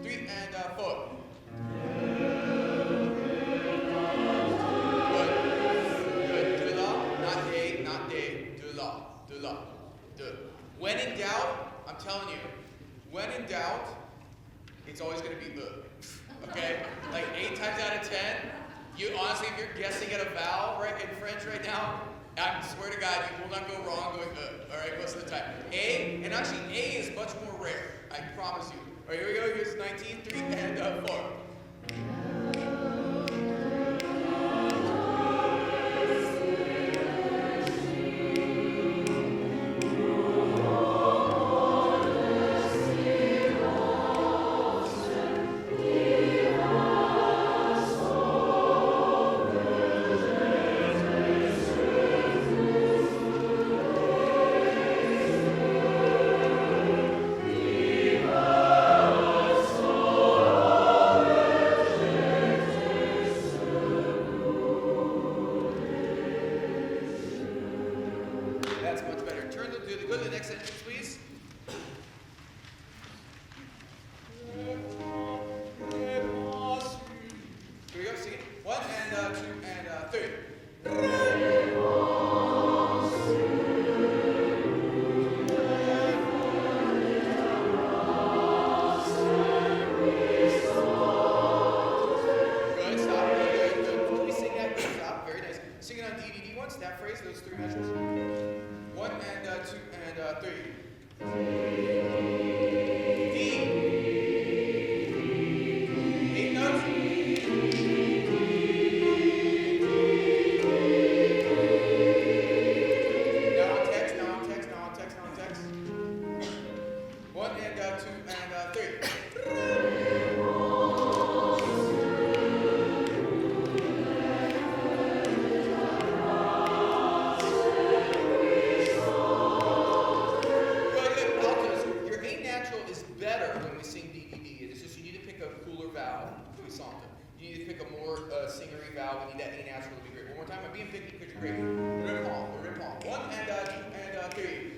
3 and 4. Good, de la, not de, de la. When in doubt, I'm telling you, when in doubt, it's always going to be okay? Like 8 times out of 10, you honestly, if you're guessing at a vowel right in French right now, I swear to God, you will not go wrong going all right, most of the time. A, and actually A is much more rare, I promise you. All right, here we go, here's 19, 3 and 4. raised vowel. We need that A natural to be great. One more time. I'm being picky because you're great. Rip palm. Rip palm. 1 and 2 and 3.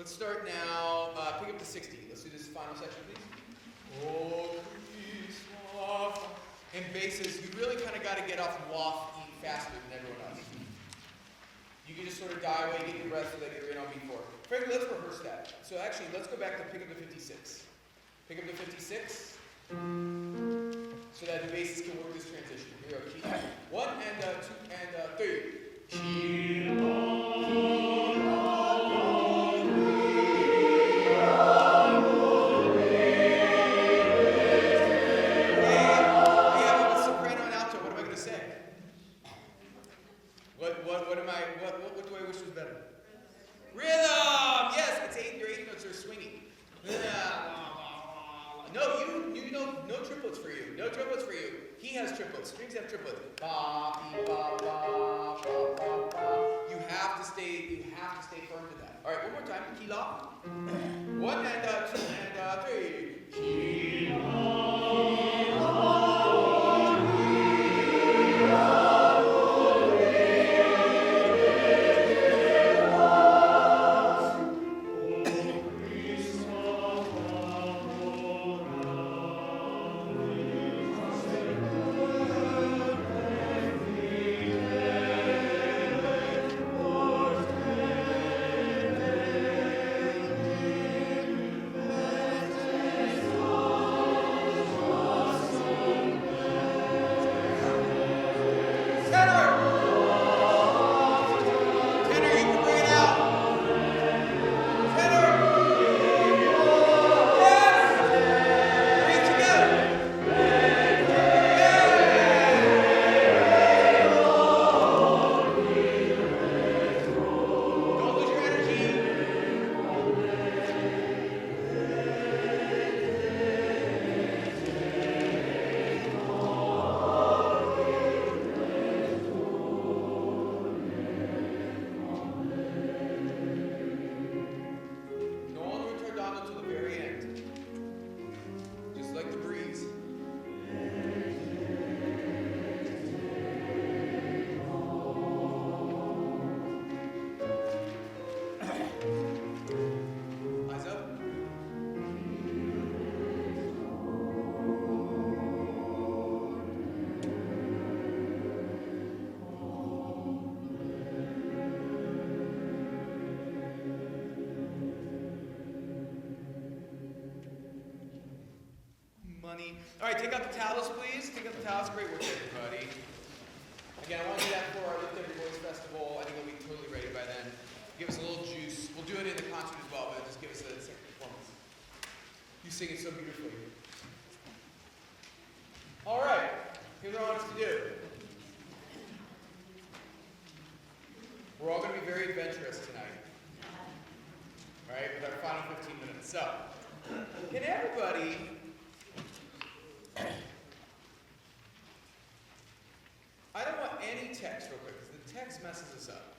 Let's start now. Pick up to 60. Let's do this final section, please. Oh, Christmas. In basses, you really kind of got to get off waft eat faster than everyone else. You can just sort of die away, get your breath so that you're in on beat 4. Frankly, let's rehearse that. So actually, let's go back to pick up the 56. Pick up the 56 so that the basses can work this transition. Here we go. Key 1 and 2 and 3. Key What do I wish was better? Rhythm! Yes, it's 8. Your 8 notes are swinging. No triplets for you. No triplets for you. He has triplets. Strings have triplets. Ba, be, ba, ba, ba, ba, ba. You have to stay firm to that. All right, one more time. Key la. 1 and 2 and 3. Key la. All right, take out the towels, please. Take out the towels. Great work, everybody. Again, I want to do that for our Lift Every Voice Festival. I think we'll be totally ready by then. Give us a little juice. We'll do it in the concert as well, but just give us a second performance. You sing it so beautifully. All right, here's what I want us to do. We're all going to be very adventurous tonight. All right, with our final 15 minutes. So, can everybody... I don't want any text real quick, because the text messes us up.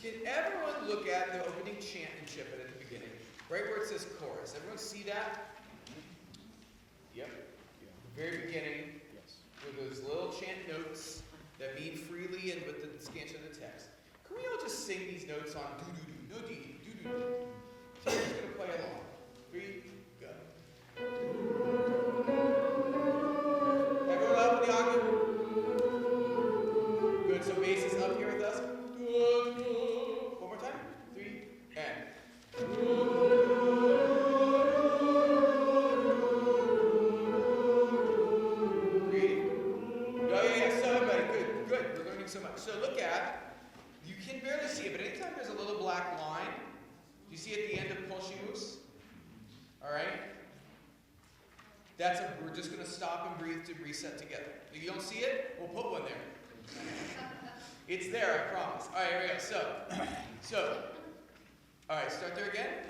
Can everyone look at the opening chant and chip at the beginning? Right where it says chorus. Everyone see that? Yep. The very beginning, with those little chant notes that mean freely and with the scansion of the text. Can we all just sing these notes on do-do-do, no dee, do-do-do? So we're just going to play along. 3, go. Everyone up with the octave? Good, so bass is up here with us. One more time. 3, and. Breathe. Yeah, so everybody, good. We're learning so much. So look at, you can barely see it, but anytime there's a little black line, do you see at the end of Polshimus? All right? We're just going to stop and breathe to reset together. If you don't see it, we'll put one there. It's there, I promise. All right, here we go. So, all right, start there again.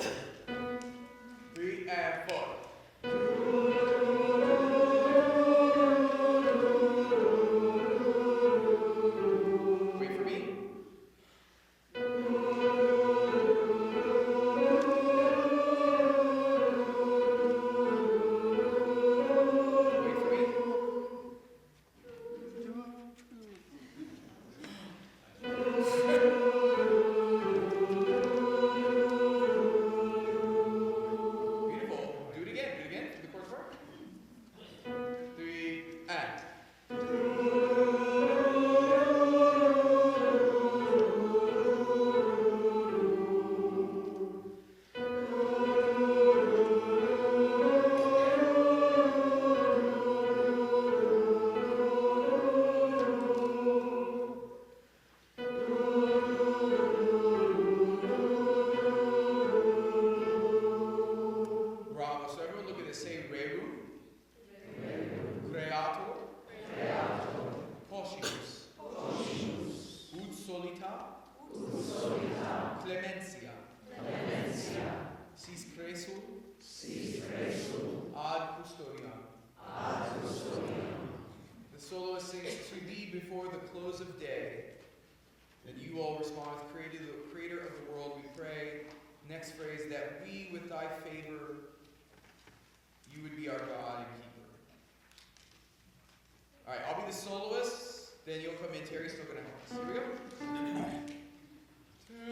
3 and 4. Wait for me. the close of day, then you all respond with Creator of the world, we pray. Next phrase, that we, with thy favor, you would be our God and keeper. All right, I'll be the soloist. Then you'll come in. Terry's still going to help us. Here we go. Te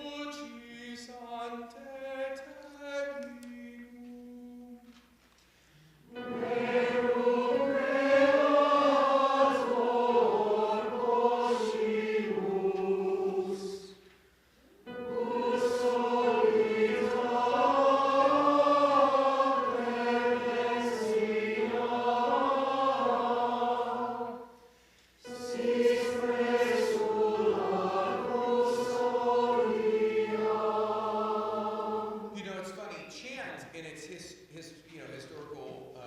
lucis ante tecum. Historical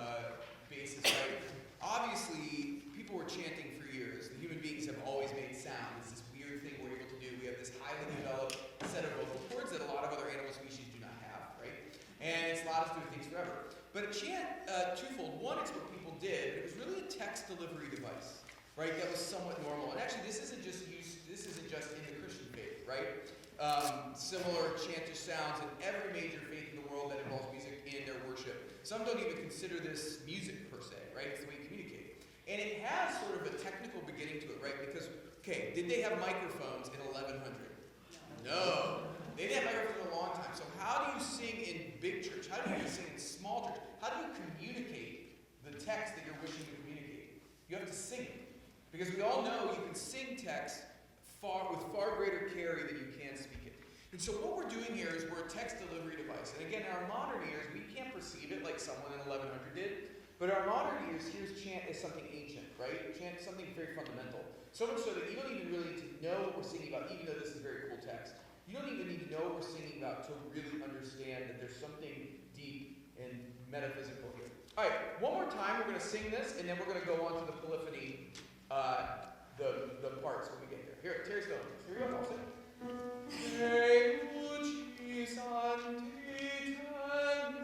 basis, right? Obviously, people were chanting for years. The human beings have always made sound. It's this weird thing we're able to do. We have this highly developed set of vocal cords that a lot of other animal species do not have, right? And it's allowed us to do things forever. But a chant, twofold. One, it's what people did. It was really a text delivery device, right? That was somewhat normal. And actually, this isn't just in the Christian faith, right? Similar chantish sounds in every major faith in the world that involves music in their worship. Some don't even consider this music per se, right? It's the way you communicate. And it has sort of a technical beginning to it, right? Because, okay, did they have microphones in 1100? No. They didn't have microphones for a long time. So how do you sing in big church? How do you sing in small church? How do you communicate the text that you're wishing to communicate? You have to sing it. Because we all know you can sing text with far greater carry than you can speak it. And so what we're doing here is we're a text delivery device. And again, in our modern ears, we can't perceive it like someone in 1100 did. But our modern ears hears chant as something ancient, right? Chant is something very fundamental. So much so that you don't even really need to know what we're singing about, even though this is very cool text. You don't even need to know what we're singing about to really understand that there's something deep and metaphysical here. All right, one more time, we're going to sing this, and then we're going to go on to the polyphony, the parts when we get there. Here, Terry's going. Here we go, I'll sing. Te lucis ante tecum.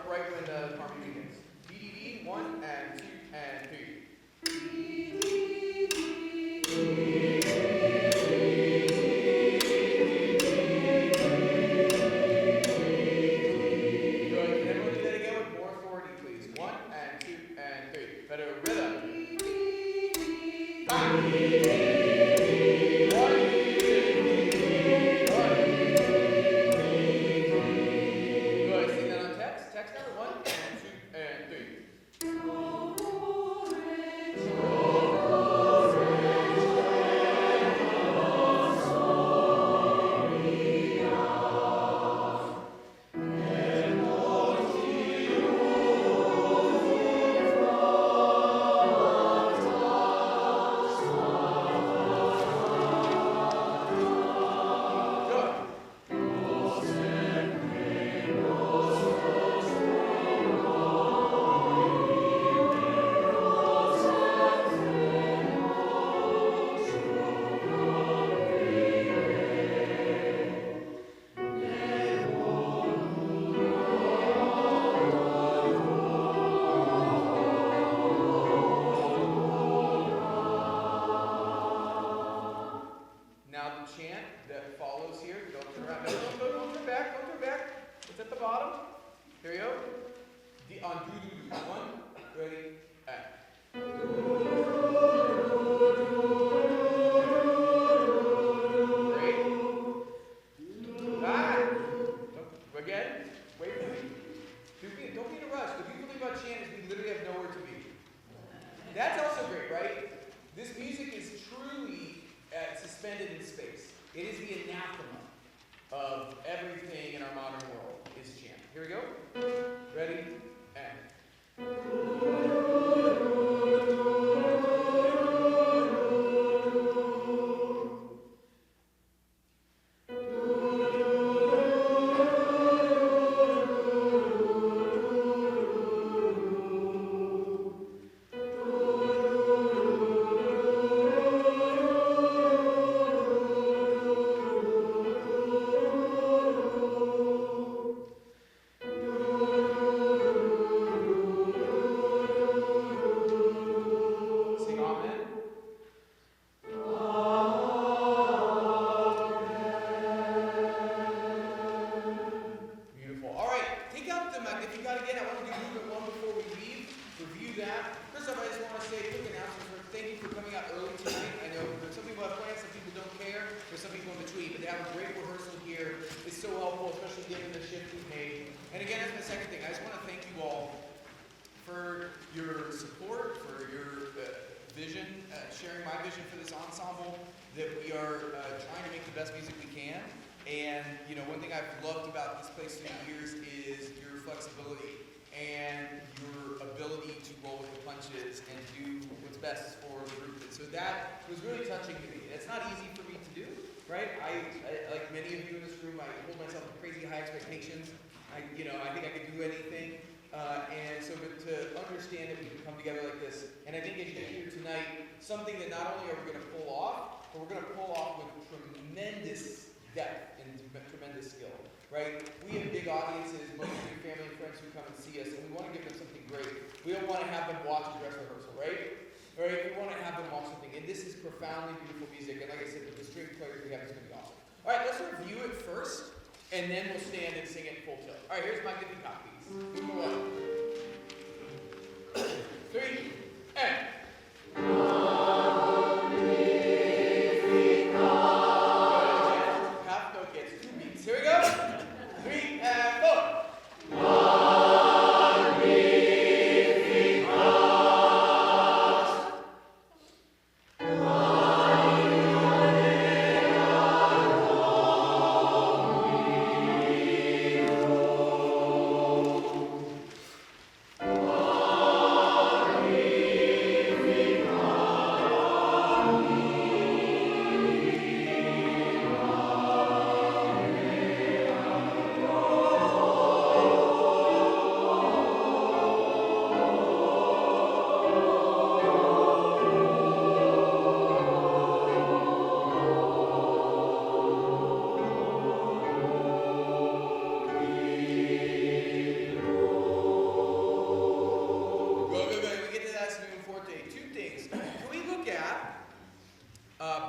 Right when the harmony begins. DDD, 1 and 2 and 3. Good. And then we'll do that again with more authority, please. 1 and 2 and 3. Better rhythm. 1, 2, 1. Good. Sing that on text. Text number 1 and 2 and 3. at the bottom. Here you go. On do, do, do. 1, ready, and. Great. Again. Wait for me. Don't be in a rush. The beautiful thing about chant is we literally have nowhere to be. That's also great, right? This music is truly suspended in space. It is the anathema of everything in our modern world is chant. Here we go. Ready, and. Magnificat again. I want to do movement 1 before we leave. Review that. First off, I just want to say a quick announcement. Thank you for coming out early tonight. I know some people have plans, some people don't care. There's some people in between, but to have a great rehearsal here is so helpful, especially given the shift we made. And again, that's my second thing. I just want to thank you all for your support, for your vision, sharing my vision for this ensemble, that we are trying to make the best music we can. And, you know, one thing I've loved about this place through the years is your flexibility and your ability to roll with the punches and do what's best for the group. And so that was really touching to me. It's not easy for me to do, right? I like many of you in this room, I hold myself to crazy high expectations. I think I could do anything. And so to understand that we can come together like this, and I think as you get here tonight, something that not only are we going to pull off, but we're going to pull off with tremendous depth and tremendous skill, right? We have big audiences, most of your family and friends who come and see us, and we want to give them something great. We don't want to have them watch a dress rehearsal, right? Right? We want to have them watch something, and this is profoundly beautiful music, and like I said, with the string players we have, it's going to be awesome. All right, let's review it first, and then we'll stand and sing it full tilt. All right, here's Magnificat, please. Movement 1. 3, and. Here we go. 3 and 4.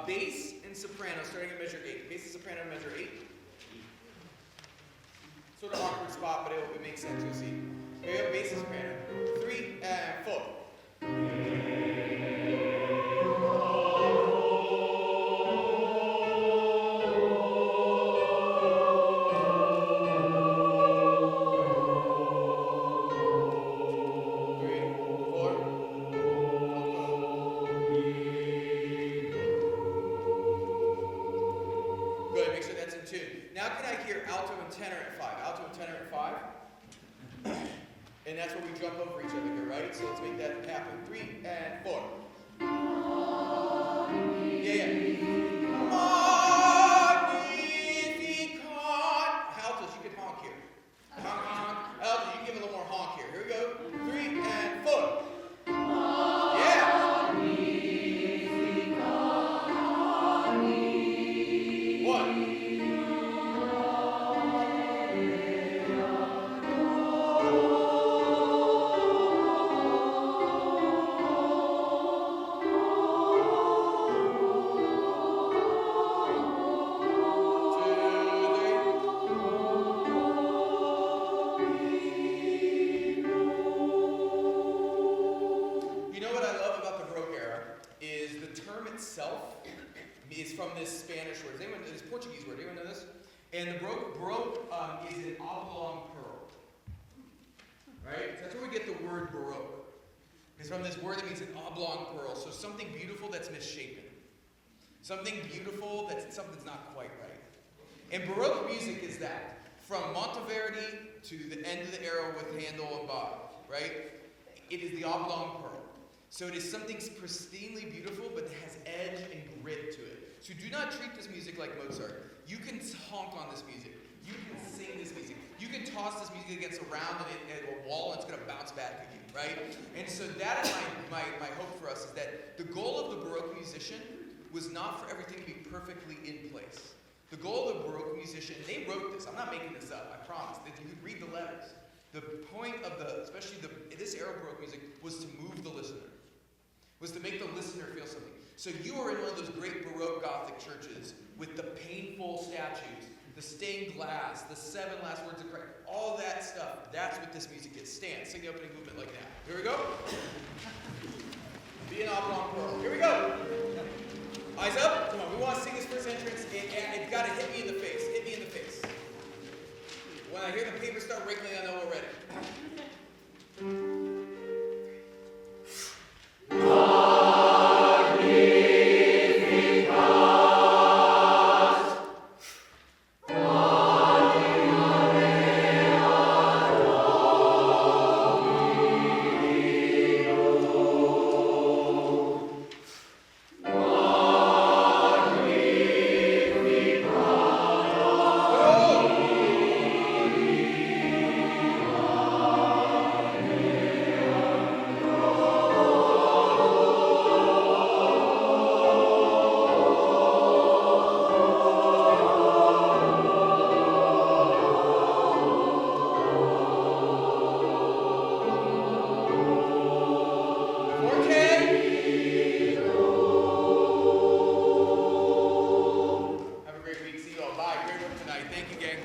Bass and soprano, starting at measure 8. Bass and soprano, measure 8. Sort of awkward spot, but it makes sense, you'll see. Here we go, bass and soprano. 3 and 4. Good, make sure that's in tune. Now can I hear alto and tenor at 5? Alto and tenor at 5. And that's where we jump over each other here, right? So let's make that happen. 3 and 4. Yeah. Magnificat. Altos, you can honk here. Honk, honk. Altos, you can give a little more honk here. Here we go. 3 and 4. Yeah. is from this Spanish word. This Portuguese word. Anyone know this? And the baroque is an oblong pearl. Right? That's where we get the word baroque. It's from this word that means an oblong pearl. So something beautiful that's misshapen. Something beautiful that's something that's not quite right. And baroque music is that. From Monteverdi to the end of the era with Handel and Bach. Right? It is the oblong pearl. So it is something pristinely beautiful, but that has edge and grit to it. So do not treat this music like Mozart. You can honk on this music. You can sing this music. You can toss this music against a round and a wall, and it's going to bounce back at you, right? And so that is my hope for us, is that the goal of the Baroque musician was not for everything to be perfectly in place. The goal of the Baroque musician, they wrote this. I'm not making this up, I promise. You could read the letters. The point of this era of Baroque music was to move the listener. Was to make the listener feel something. So you are in one of those great Baroque Gothic churches with the painful statues, the stained glass, the 7 last words of Christ, all that stuff. That's what this music is. Stand, sing the opening movement like that. Here we go. Be an oblong pearl. Here we go. Eyes up. Come on, we want to sing this first entrance. It's got to hit me in the face. Hit me in the face. When I hear the paper start wrinkling, I know we're ready. Have a great week. See you all. Bye. Great work tonight. Thank you, gang.